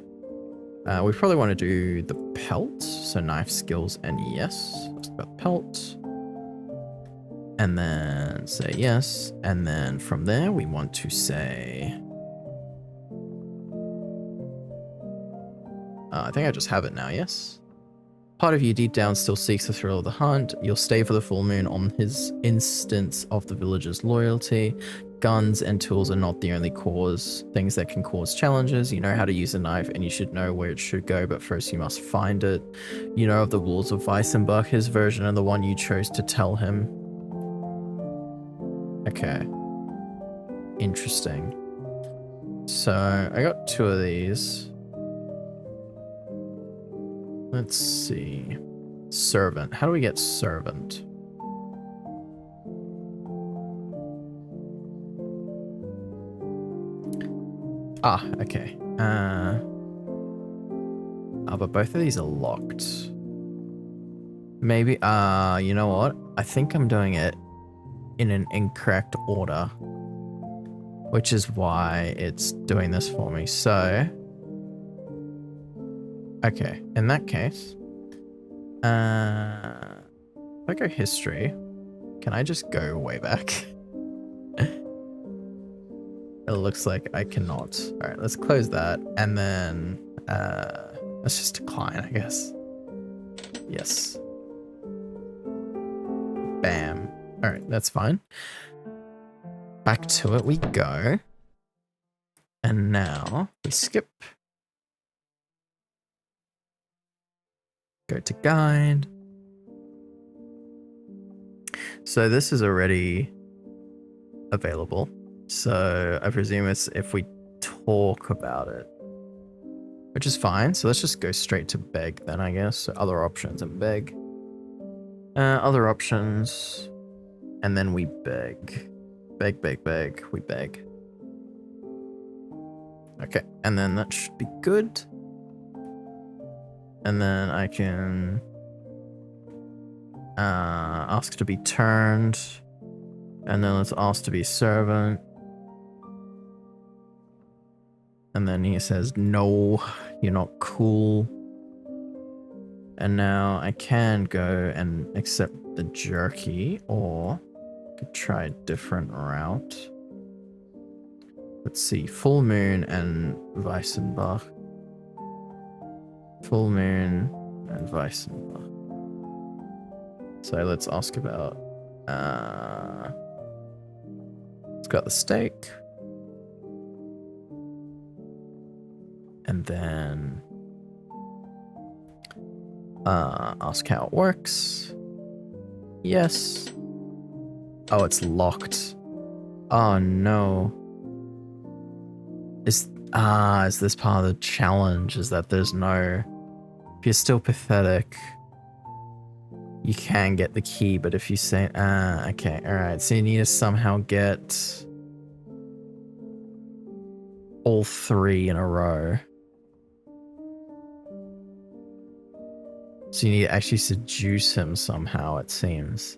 we probably want to do the pelt. So knife skills and yes. Let's go pelt. And then say yes. And then from there, we want to say... I think I just have it now, yes? Part of you deep down still seeks the thrill of the hunt. You'll stay for the full moon on his instance of the village's loyalty. Guns and tools are not the only things that can cause challenges. You know how to use a knife and you should know where it should go, but first you must find it. You know of the rules of Weissenbach, his version and the one you chose to tell him. Okay. Interesting. So, I got 2 of these. Let's see. Servant. How do we get servant? Ah, okay. But both of these are locked. Maybe, you know what? I think I'm doing it in an incorrect order, which is why it's doing this for me. So, okay, in that case, if I go history, can I just go way back? It looks like I cannot. All right, let's close that. And then, let's just decline, I guess. Yes. Bam. All right, that's fine. Back to it we go. And now we skip. Go to guide. So this is already available. So I presume it's if we talk about it, which is fine. So let's just go straight to beg then, I guess. So other options and beg. Other options. And then we beg. Beg, beg, beg. We beg. Okay. And then that should be good. And then I can ask to be turned. And then let's ask to be servant. And then he says, no, you're not cool. And now I can go and accept the jerky, or I could try a different route. Let's see, full moon and Weissenbach. Full moon and Weissenbach. So let's ask about, let's got the steak. And then ask how it works. Yes. Oh, it's locked. Oh no. Is this part of the challenge? Is that there's no... If you're still pathetic, you can get the key, but if you say... okay, alright. So you need to somehow get all 3 in a row. So you need to actually seduce him somehow, it seems.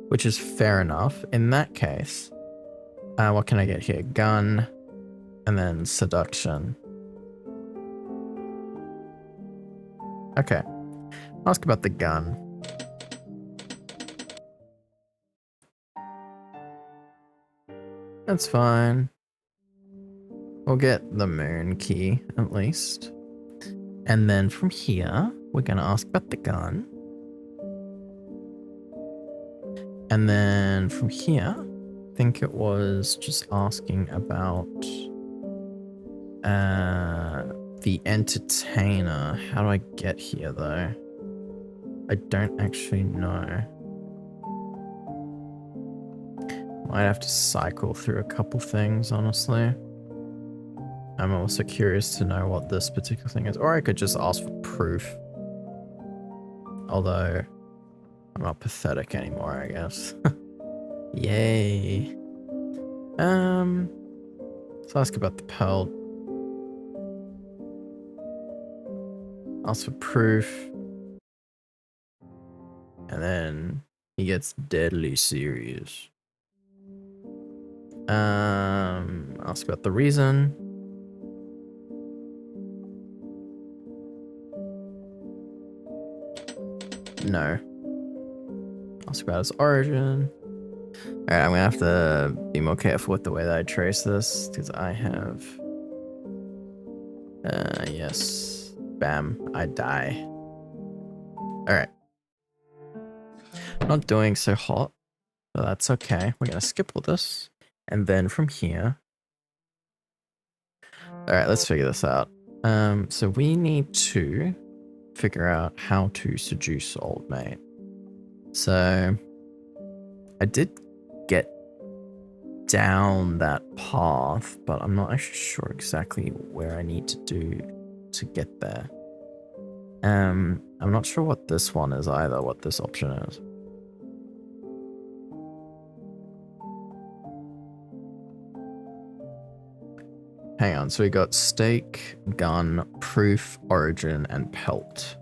Which is fair enough. In that case, what can I get here? Gun, and then seduction. Okay. Ask about the gun. That's fine. We'll get the moon key, at least. And then from here, we're going to ask about the gun. And then from here, I think it was just asking about the entertainer. How do I get here, though? I don't actually know. Might have to cycle through a couple things, honestly. I'm also curious to know what this particular thing is. Or I could just ask for proof. Although, I'm not pathetic anymore, I guess. Yay. Let's ask about the pelt. Ask for proof. And then he gets deadly serious. Ask about the reason. No. Ask about his origin. Alright, I'm gonna have to be more careful with the way that I trace this, because I have... yes. Bam. I die. Alright. Not doing so hot, but that's okay. We're gonna skip all this. And then from here... Alright, let's figure this out. So we need to figure out how to seduce old mate. So... I did get down that path, but I'm not actually sure exactly where I need to do to get there. I'm not sure what this one is either, what this option is. Hang on, so we got stake, gun, proof, origin, and pelt.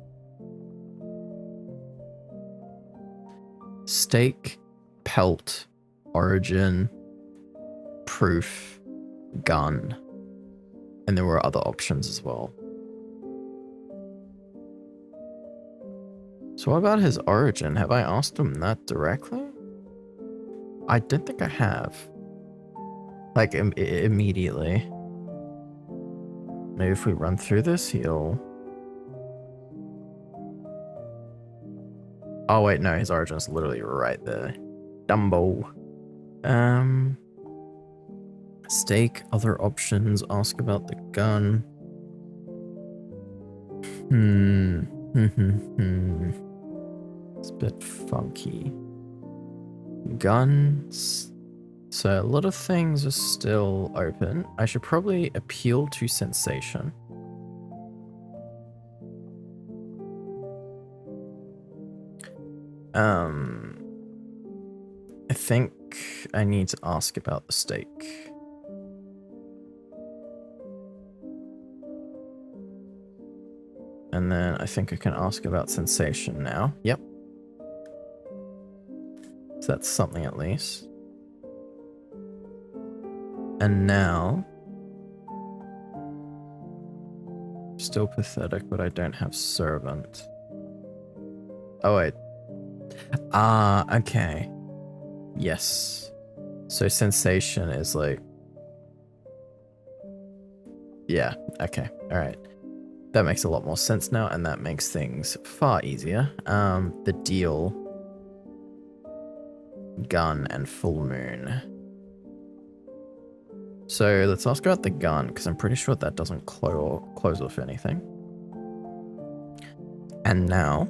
Stake, pelt, origin, proof, gun. And there were other options as well. So what about his origin? Have I asked him that directly? I don't think I have. Like, immediately. Maybe if we run through this, he'll... Oh wait, no, his origin is literally right there. Dumbo. Stake, other options, ask about the gun. It's a bit funky. Guns. So a lot of things are still open. I should probably appeal to sensation. I think I need to ask about the stake. And then I think I can ask about sensation now. Yep. So that's something at least. And now... Still pathetic, but I don't have servant. Oh wait. Ah, okay. Yes. So sensation is like... Yeah, okay, alright. That makes a lot more sense now, and that makes things far easier. The deal... Gun and full moon. So let's ask about the gun, because I'm pretty sure that doesn't close off anything. And now...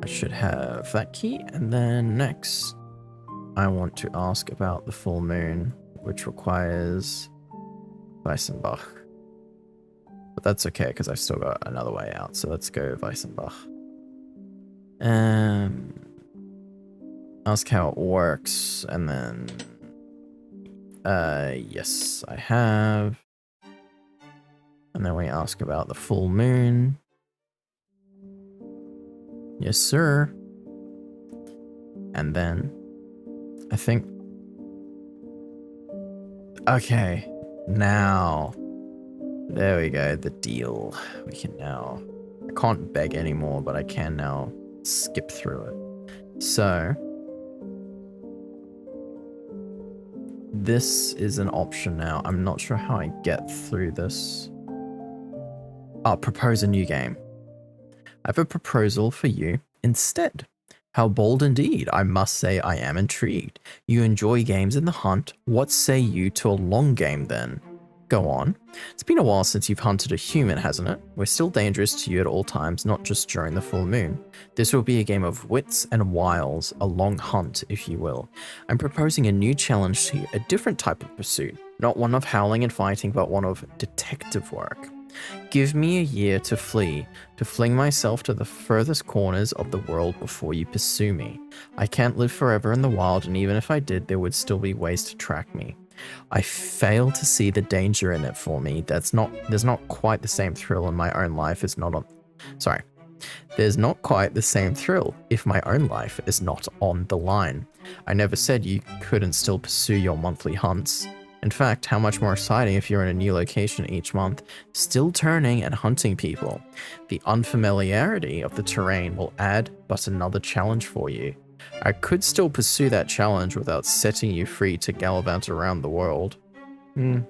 I should have that key, and then next I want to ask about the full moon, which requires Weissenbach. But that's okay, because I've still got another way out, so let's go Weissenbach. Ask how it works, and then... yes, I have. And then we ask about the full moon. Yes, sir. And then, I think... Okay, now... There we go, the deal. We can now... I can't beg anymore, but I can now skip through it. So... This is an option now. I'm not sure how I get through this. Oh, propose a new game. I have a proposal for you instead. How bold indeed. I must say I am intrigued. You enjoy games in the hunt. What say you to a long game then? Go on. It's been a while since you've hunted a human, hasn't it? We're still dangerous to you at all times, not just during the full moon. This will be a game of wits and wiles, a long hunt, if you will. I'm proposing a new challenge to you, a different type of pursuit. Not one of howling and fighting, but one of detective work. Give me a year to flee, to fling myself to the furthest corners of the world before you pursue me. I can't live forever in the wild, and even if I did, there would still be ways to track me. I fail to see the danger in it for me. There's not quite the same thrill in my own life is not on. Sorry. There's not quite the same thrill if my own life is not on the line. I never said you couldn't still pursue your monthly hunts. In fact, how much more exciting if you're in a new location each month, still turning and hunting people. The unfamiliarity of the terrain will add but another challenge for you. I could still pursue that challenge without setting you free to gallivant around the world. Then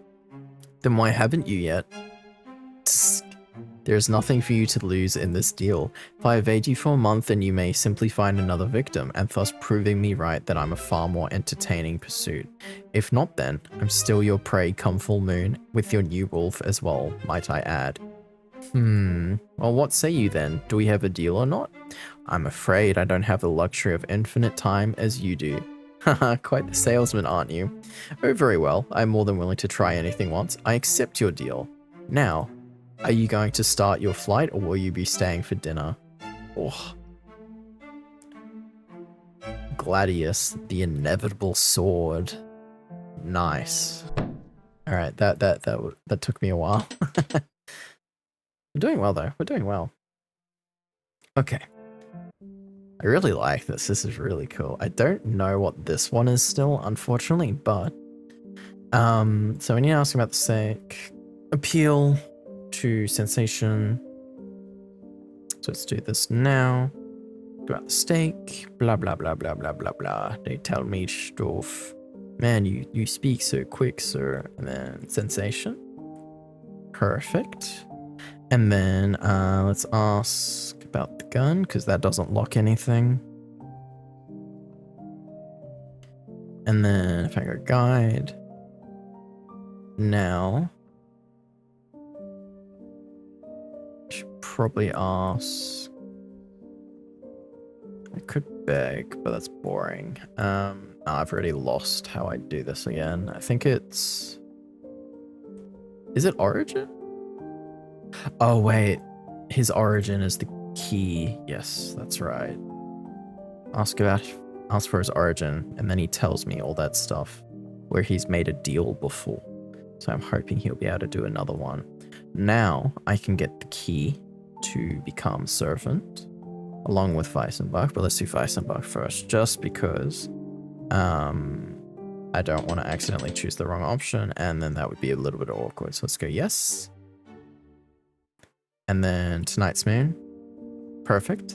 why haven't you yet? Tsk. There's nothing for you to lose in this deal. If I evade you for a month, then you may simply find another victim, and thus proving me right that I'm a far more entertaining pursuit. If not, then I'm still your prey come full moon, with your new wolf as well, might I add. Well, what say you then? Do we have a deal or not? I'm afraid I don't have the luxury of infinite time as you do. Haha, quite the salesman, aren't you? Oh, very well. I'm more than willing to try anything once. I accept your deal. Now, are you going to start your flight or will you be staying for dinner? Oh. Gladius, the inevitable sword. Nice. All right, that took me a while. We're doing well though. We're doing well. Okay. I really like this. This is really cool. I don't know what this one is still, unfortunately, but so we need to ask about the sake. Appeal to sensation. So let's do this now. About the steak. Blah blah blah blah blah blah blah. They tell me stuff. Man, you speak so quick, sir. And then sensation. Perfect. And then let's ask about the gun, because that doesn't lock anything. And then if I go guide. Now. I should probably ask. I could beg, but that's boring. I've already lost how I do this again. I think it's... Is it origin? Oh, wait. His origin is the key. Yes, that's right. Ask for his origin, and then he tells me all that stuff where he's made a deal before. So I'm hoping he'll be able to do another one. Now I can get the key to become servant along with Weissenbach, but let's do Weissenbach first, just because I don't want to accidentally choose the wrong option, and then that would be a little bit awkward. So let's go yes. And then tonight's moon. Perfect.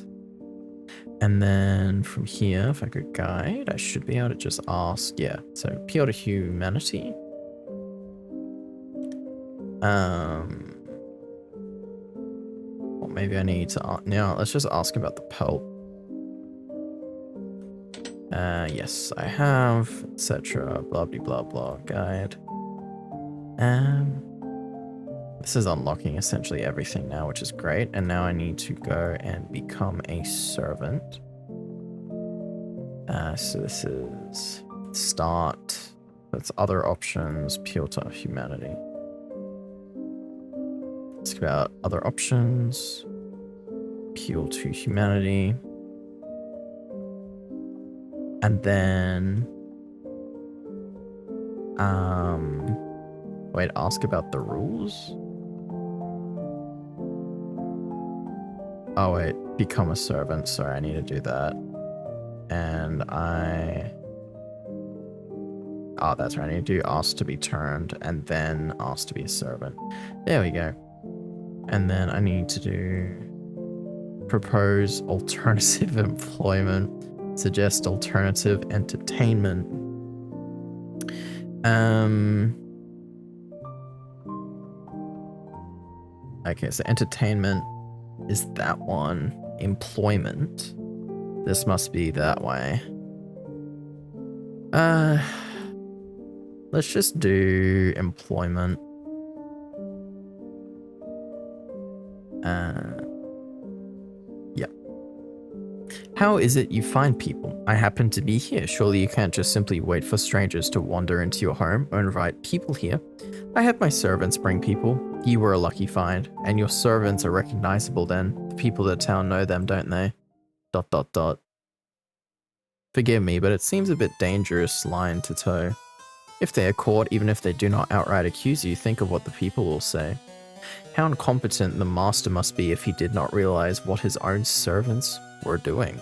And then from here, if I go guide, I should be able to just ask, yeah, so appeal to humanity. Well, maybe I need to, now let's just ask about the pelt. Yes, I have, etc. Blah, blah, blah, blah, guide. This is unlocking essentially everything now, which is great. And now I need to go and become a servant. So this is start. That's other options, appeal to humanity. Ask about other options. Appeal to humanity. And then wait, ask about the rules? Oh wait, become a servant. Sorry, I need to do that. And oh, that's right. I need to do ask to be turned and then ask to be a servant. There we go. And then I need to do propose alternative employment, suggest alternative entertainment. Okay, so entertainment is that one. Employment. This must be that way. Let's just do employment. Yeah. How is it you find people? I happen to be here. Surely you can't just simply wait for strangers to wander into your home or invite people here. I had my servants bring people. You were a lucky find. And your servants are recognizable then. The people of the town know them, don't they? ... Forgive me, but it seems a bit dangerous line to toe. If they are caught, even if they do not outright accuse you, think of what the people will say. How incompetent the master must be if he did not realize what his own servants were doing.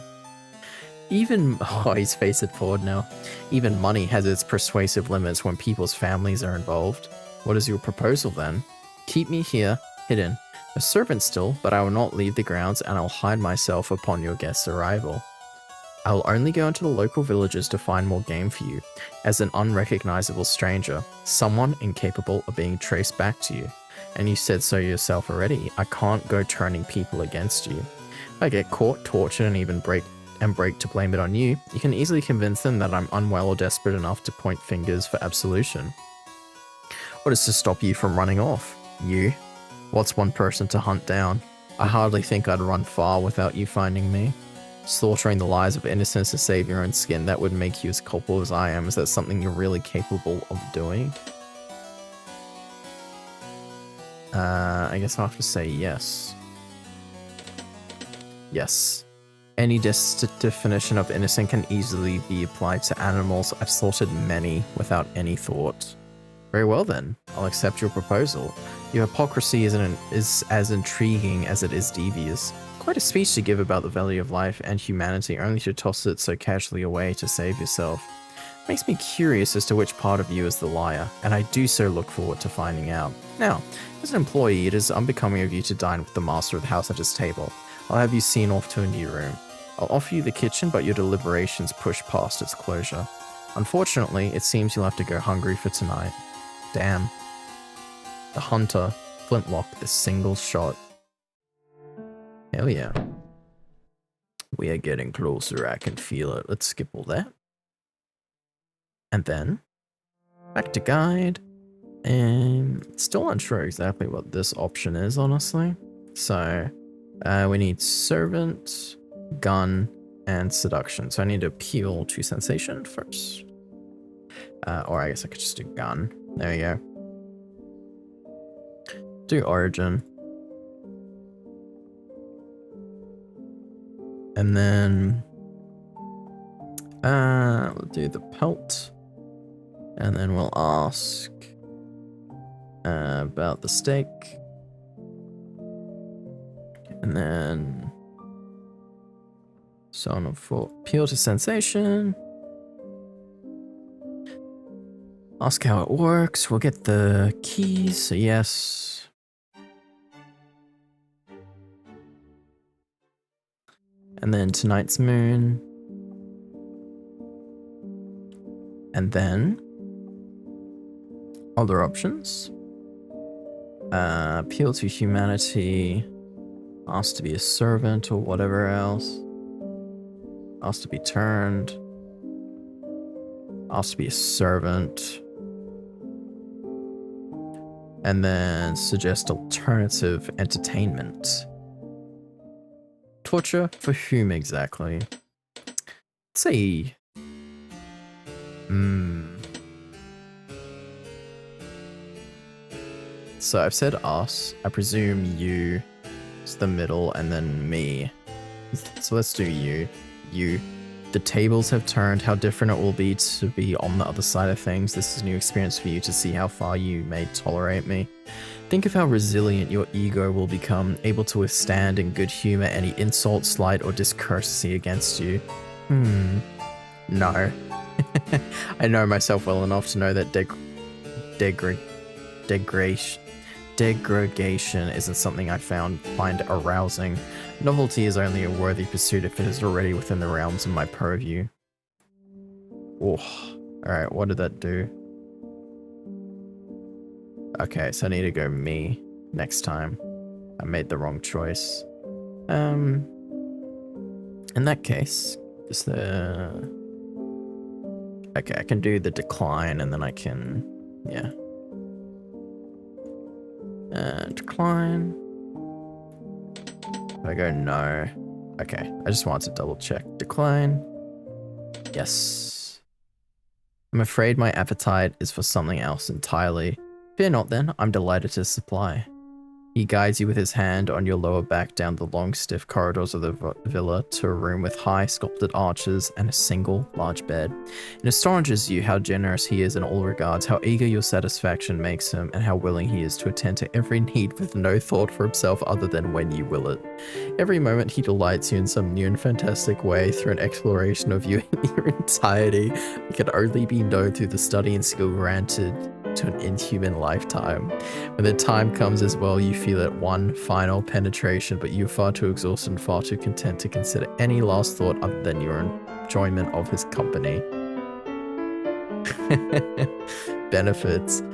Even, oh, he's faced it forward now. Even money has its persuasive limits when people's families are involved. What is your proposal then? Keep me here, hidden. A servant still, but I will not leave the grounds and I'll hide myself upon your guest's arrival. I will only go into the local villages to find more game for you, as an unrecognizable stranger, someone incapable of being traced back to you. And you said so yourself already, I can't go turning people against you. If I get caught, tortured, and even break to blame it on you, you can easily convince them that I'm unwell or desperate enough to point fingers for absolution. What is to stop you from running off? You? What's one person to hunt down? I hardly think I'd run far without you finding me. Slaughtering the lives of innocents to save your own skin, that would make you as culpable as I am. Is that something you're really capable of doing? I guess I'll have to say yes. Yes. Any definition of innocent can easily be applied to animals. I've slaughtered many without any thought. Very well then, I'll accept your proposal. Your hypocrisy is as intriguing as it is devious. Quite a speech to give about the value of life and humanity, only to toss it so casually away to save yourself. Makes me curious as to which part of you is the liar, and I do so look forward to finding out. Now, as an employee, it is unbecoming of you to dine with the master of the house at his table. I'll have you seen off to a new room. I'll offer you the kitchen, but your deliberations push past its closure. Unfortunately, it seems you'll have to go hungry for tonight. Damn. The hunter flintlocked this single shot. Hell yeah. We are getting closer, I can feel it. Let's skip all that. And then, back to guide. And still unsure exactly what this option is, honestly. So, we need servant, gun, and seduction. So I need to appeal to sensation first. Or I guess I could just do gun. There we go. Do origin. And then we'll do the pelt. And then we'll ask about the steak. And then so on for appeal to sensation. Ask how it works. We'll get the keys. So yes. And then tonight's moon. And then other options. Appeal to humanity. Ask to be a servant or whatever else. Ask to be turned. Ask to be a servant. And then suggest alternative entertainment. Torture for whom exactly? Let's say... So I've said us. I presume you is the middle and then me. So let's do you. You. The tables have turned. How different it will be to be on the other side of things. This is a new experience for you to see how far you may tolerate me. Think of how resilient your ego will become, able to withstand in good humor any insult, slight, or discourtesy against you. No. I know myself well enough to know that degradation isn't something I find arousing. Novelty is only a worthy pursuit if it is already within the realms of my purview. Oh, alright, what did that do? Okay, so I need to go me next time. I made the wrong choice. In that case, is the... Okay, I can do the decline and then I can... Yeah. Decline. I go no. Okay, I just wanted to double check. Decline. Yes. I'm afraid my appetite is for something else entirely. Fear not then, I'm delighted to supply. He guides you with his hand on your lower back down the long, stiff corridors of the villa to a room with high, sculpted arches and a single, large bed. It astonishes you how generous he is in all regards, how eager your satisfaction makes him, and how willing he is to attend to every need with no thought for himself other than when you will it. Every moment he delights you in some new and fantastic way through an exploration of you in your entirety that can only be known through the study and skill granted to an inhuman lifetime. When the time comes as well, you feel it one final penetration, but you're far too exhausted and far too content to consider any last thought other than your enjoyment of his company. Benefits.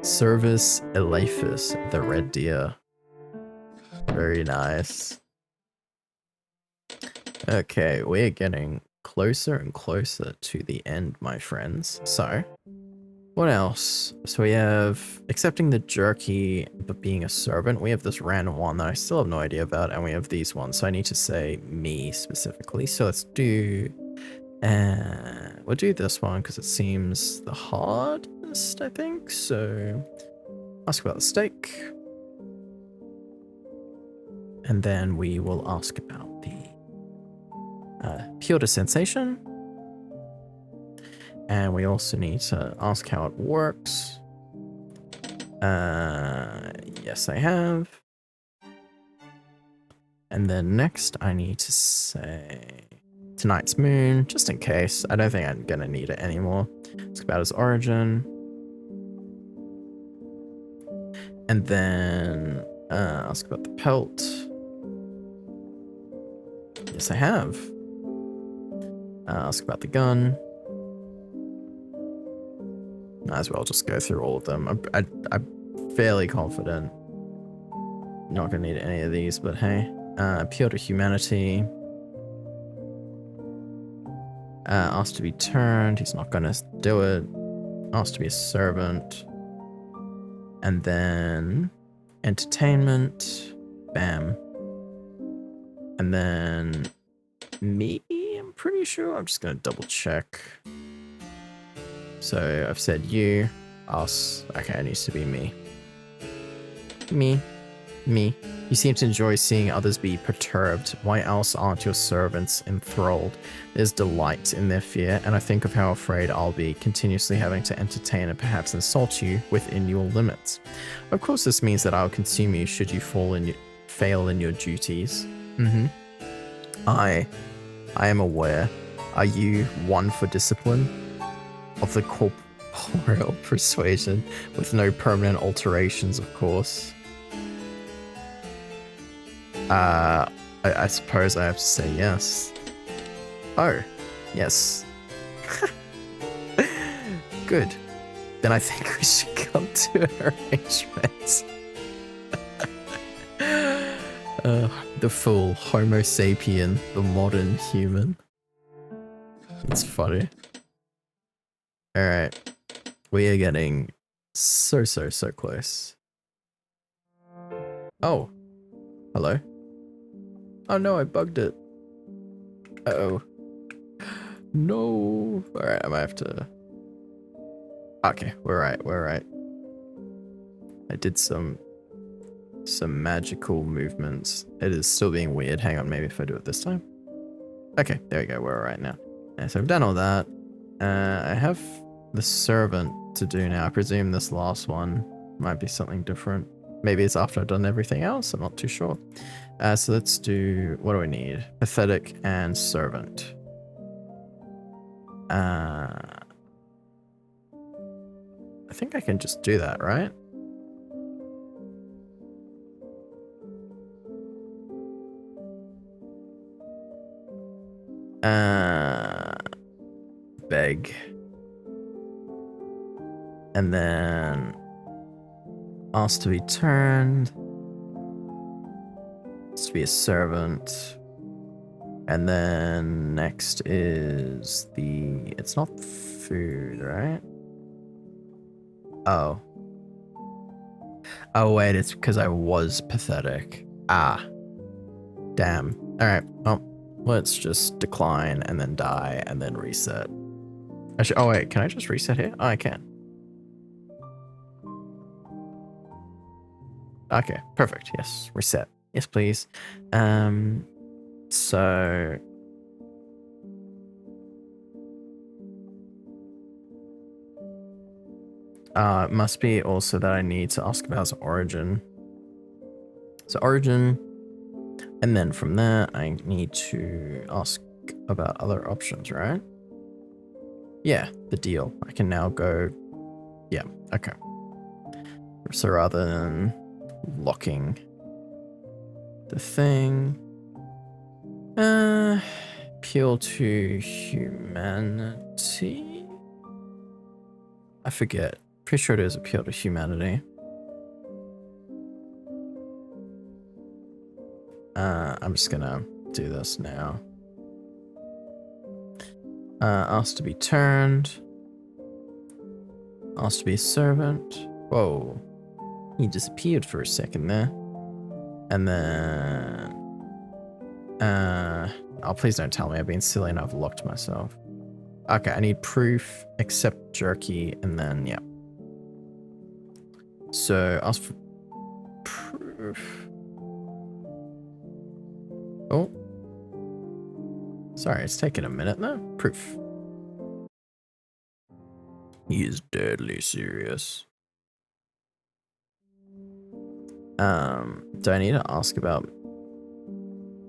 Service Elephas, the red deer. Very nice. Okay, we're getting closer and closer to the end, my friends. So, what else? So we have accepting the jerky, but being a servant. We have this random one that I still have no idea about, and we have these ones. So I need to say me specifically. So let's do, we'll do this one because it seems the hardest, I think. So ask about the steak. And then we will ask about the pure to sensation. And we also need to ask how it works. Yes, I have. And then next I need to say tonight's moon, just in case. I don't think I'm gonna need it anymore. Ask about his origin. And then ask about the pelt. Yes, I have. Ask about the gun. Might as well just go through all of them. I'm fairly confident. Not gonna need any of these, but hey. Appeal to humanity. Asked to be turned. He's not gonna do it. Asked to be a servant. And then entertainment. Bam. And then me, I'm pretty sure. I'm just gonna double check. So I've said you, us. Okay, it needs to be me. Me. You seem to enjoy seeing others be perturbed. Why else aren't your servants enthralled? There's delight in their fear, and I think of how afraid I'll be, continuously having to entertain and perhaps insult you within your limits. Of course, this means that I'll consume you should you fail in your duties. I am aware. Are you one for discipline? Of the corporeal persuasion, with no permanent alterations, of course. I suppose I have to say yes. Oh, yes. Good. Then I think we should come to an arrangement. The full Homo sapien, the modern human. It's funny. Alright. We are getting so close. Oh. Hello. Oh no, I bugged it. Uh-oh. No. Alright, I might have to... Okay, we're right. I did some magical movements. It is still being weird. Hang on, maybe if I do it this time. Okay, there we go. We're alright now. Yeah, so I've done all that. I have the servant to do now. I presume this last one might be something different. Maybe it's after I've done everything else. I'm not too sure. So let's do... What do we need? Pathetic and servant. I think I can just do that, right? Beg. And then ask to be turned. To be a servant. And then next is the... It's not food, right? Oh. Oh wait, it's because I was pathetic. Ah. Damn. Alright, well, let's just decline and then die and then reset. Actually, oh wait, can I just reset here? Oh, I can. Okay, perfect. Yes, reset. Yes, please. So it must be also that I need to ask about his origin. So origin, and then from there I need to ask about other options, right? Yeah, the deal. I can now go. Yeah, okay. So rather than locking the thing, appeal to humanity. I forget. Pretty sure it is appeal to humanity. I'm just gonna do this now. Asked to be turned. Asked to be a servant. Whoa. He disappeared for a second there. And then... oh, please don't tell me I've been silly and I've locked myself. Okay, I need proof, accept jerky, and then, yeah. So, ask for proof. Oh. Sorry, it's taking a minute though. Proof. He is deadly serious. Do I need to ask about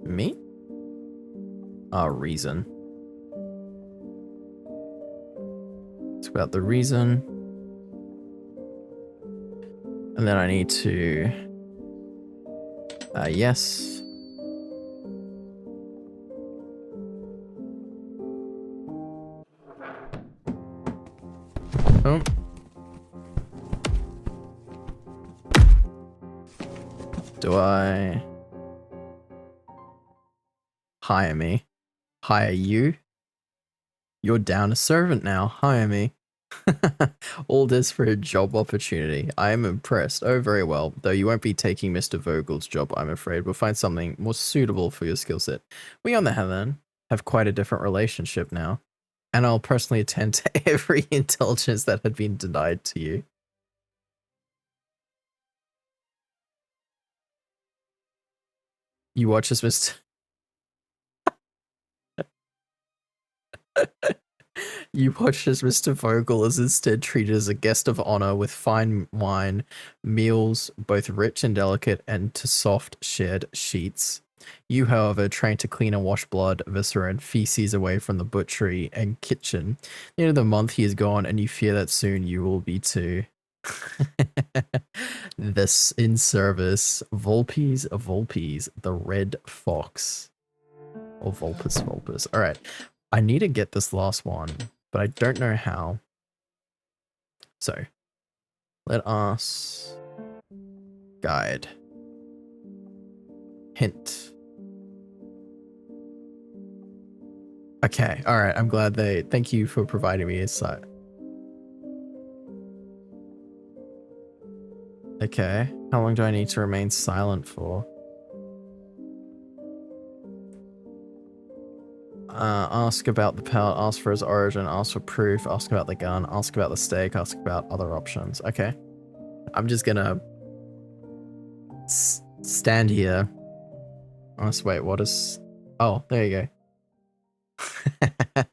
me? Reason. It's about the reason. And then I need to... yes. Oh. Do I... hire me? Hire you? You're down a servant now. Hire me. All this for a job opportunity. I am impressed. Oh, very well. Though you won't be taking Mr. Vogel's job, I'm afraid. We'll find something more suitable for your skill set. We, on the other hand, have quite a different relationship now. And I'll personally attend to every intelligence that had been denied to you. You watch as Mr. You watch as Mr. Vogel is instead treated as a guest of honor with fine wine, meals both rich and delicate, and to soft shared sheets. You, however, trained to clean and wash blood, viscera, and feces away from the butchery and kitchen. At the end of the month he is gone, and you fear that soon you will be too. This in service, Volpes, the red fox. Or Vulpus. Alright. I need to get this last one, but I don't know how. So, let us guide. Hint. Okay, alright, I'm glad thank you for providing me insight. Okay, how long do I need to remain silent for? Ask about the pellet, ask for his origin, ask for proof, ask about the gun, ask about the steak, ask about other options. Okay. I'm just gonna stand here. Wait, what is... Oh, there you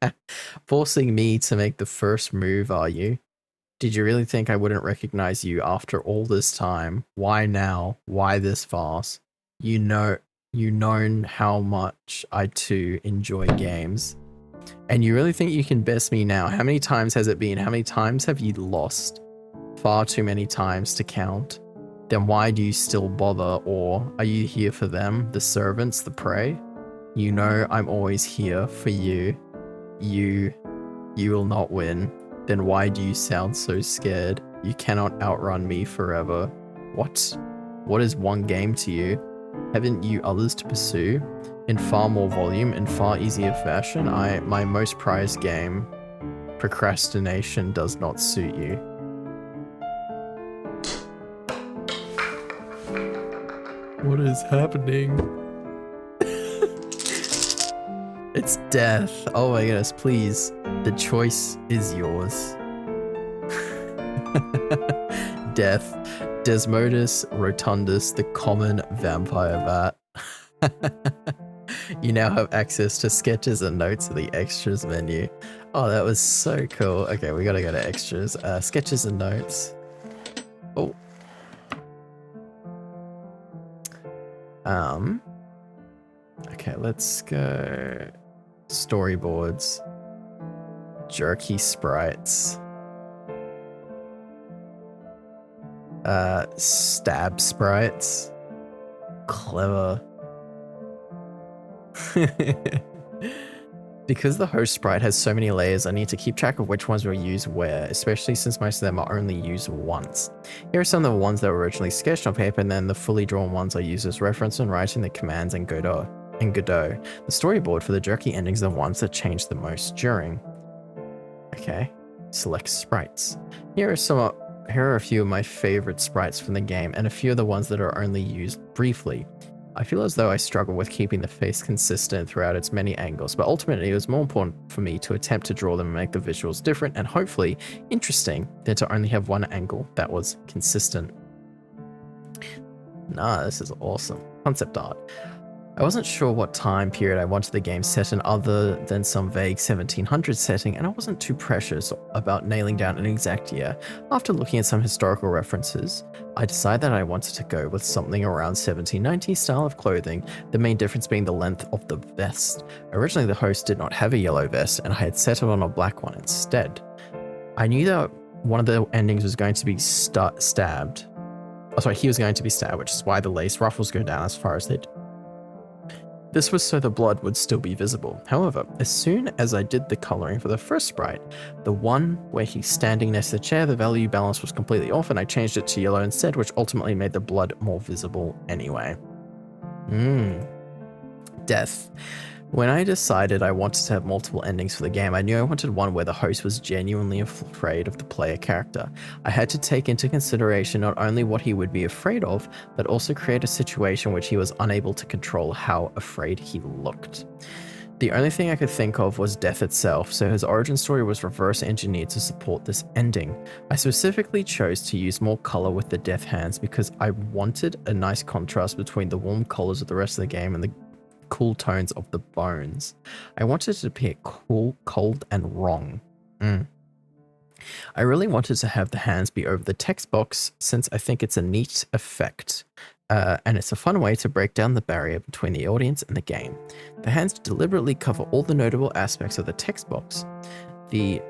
go. Forcing me to make the first move, are you? Did you really think I wouldn't recognize you after all this time? Why now? Why this fast? You known how much I too enjoy games. And you really think you can best me now? How many times has it been? How many times have you lost? Far too many times to count. Then why do you still bother? Or are you here for them? The servants, the prey? You know I'm always here for you. You will not win. Then why do you sound so scared? You cannot outrun me forever. What? What is one game to you? Haven't you others to pursue? In far more volume, in far easier fashion, my most prized game. Procrastination does not suit you. What is happening? It's death. Oh my goodness, please. The choice is yours. Death. Desmodus rotundus, the common vampire bat. You now have access to sketches and notes in the extras menu. Oh, that was so cool. Okay, we gotta go to extras. Sketches and notes. Oh. Okay, let's go storyboards. Jerky sprites. Stab sprites. Clever. Because the host sprite has so many layers, I need to keep track of which ones were used where, especially since most of them are only used once. Here are some of the ones that were originally sketched on paper, and then the fully drawn ones I use as reference when writing the commands in Godot. The storyboard for the jerky endings are the ones that changed the most during. Okay, select sprites. Here are a few of my favorite sprites from the game, and a few of the ones that are only used briefly. I feel as though I struggle with keeping the face consistent throughout its many angles, but ultimately it was more important for me to attempt to draw them and make the visuals different and hopefully interesting than to only have one angle that was consistent. Nah, this is awesome. Concept art. I wasn't sure what time period I wanted the game set in other than some vague 1700s setting, and I wasn't too precious about nailing down an exact year. After looking at some historical references, I decided that I wanted to go with something around 1790 style of clothing, the main difference being the length of the vest. Originally the host did not have a yellow vest, and I had settled on a black one instead. I knew that one of the endings was going to be stabbed. Oh, sorry, he was going to be stabbed, which is why the lace ruffles go down as far as they do. This was so the blood would still be visible. However, as soon as I did the coloring for the first sprite, the one where he's standing next to the chair, the value balance was completely off, and I changed it to yellow instead, which ultimately made the blood more visible anyway. Death. When I decided I wanted to have multiple endings for the game, I knew I wanted one where the host was genuinely afraid of the player character. I had to take into consideration not only what he would be afraid of, but also create a situation which he was unable to control how afraid he looked. The only thing I could think of was death itself, so his origin story was reverse engineered to support this ending. I specifically chose to use more color with the death hands because I wanted a nice contrast between the warm colors of the rest of the game and the cool tones of the bones. I wanted it to appear cool, cold, and wrong. I really wanted to have the hands be over the text box since I think it's a neat effect. And it's a fun way to break down the barrier between the audience and the game. The hands deliberately cover all the notable aspects of the text box. The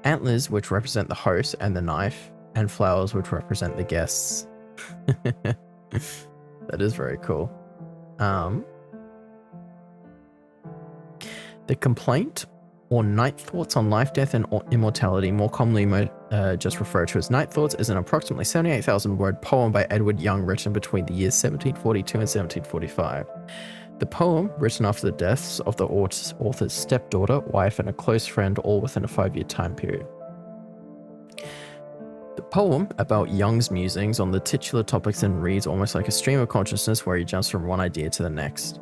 antlers, which represent the host, and the knife, and flowers, which represent the guests. That is very cool. The complaint, or night thoughts on life, death, and immortality, more commonly just referred to as night thoughts, is an approximately 78,000 word poem by Edward Young written between the years 1742 and 1745. The poem, written after the deaths of the author's stepdaughter, wife, and a close friend, all within a 5-year time period. The poem, about Young's musings on the titular topics, and reads almost like a stream of consciousness where he jumps from one idea to the next.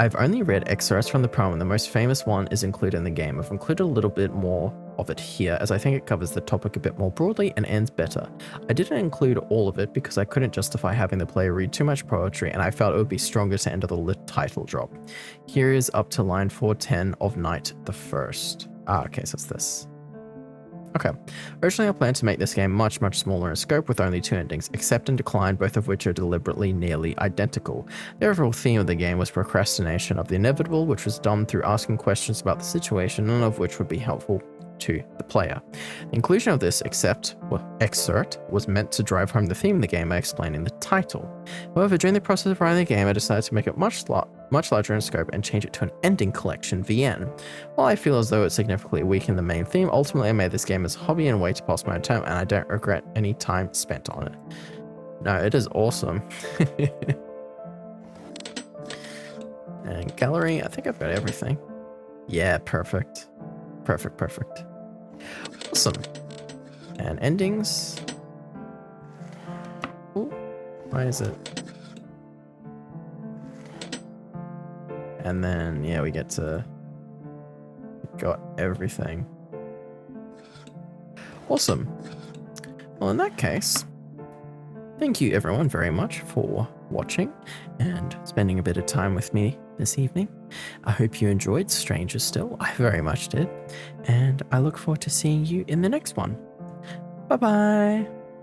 I've only read excerpts from the poem, and the most famous one is included in the game. I've included a little bit more of it here, as I think it covers the topic a bit more broadly and ends better. I didn't include all of it because I couldn't justify having the player read too much poetry, and I felt it would be stronger to enter the lit title drop. Here is up to line 410 of Night the First. Okay, so it's this. Okay. Originally, I planned to make this game much smaller in scope with only 2 endings, Accept and Decline, both of which are deliberately nearly identical. The overall theme of the game was procrastination of the inevitable, which was done through asking questions about the situation, none of which would be helpful to the player. The inclusion of this excerpt was meant to drive home the theme of the game by explaining the title. However, during the process of writing the game, I decided to make it much larger in scope and change it to an ending collection, VN. While I feel as though it significantly weakened the main theme, ultimately I made this game as a hobby and a way to pass my time, and I don't regret any time spent on it. No, it is awesome. And gallery, I think I've got everything. Yeah, perfect. Perfect. Awesome. And endings. Ooh, why is it? And then, yeah, we get to got everything. Awesome. Well, in that case, thank you everyone very much for watching and spending a bit of time with me this evening. I hope you enjoyed Stranger Still. I very much did. And I look forward to seeing you in the next one. Bye bye.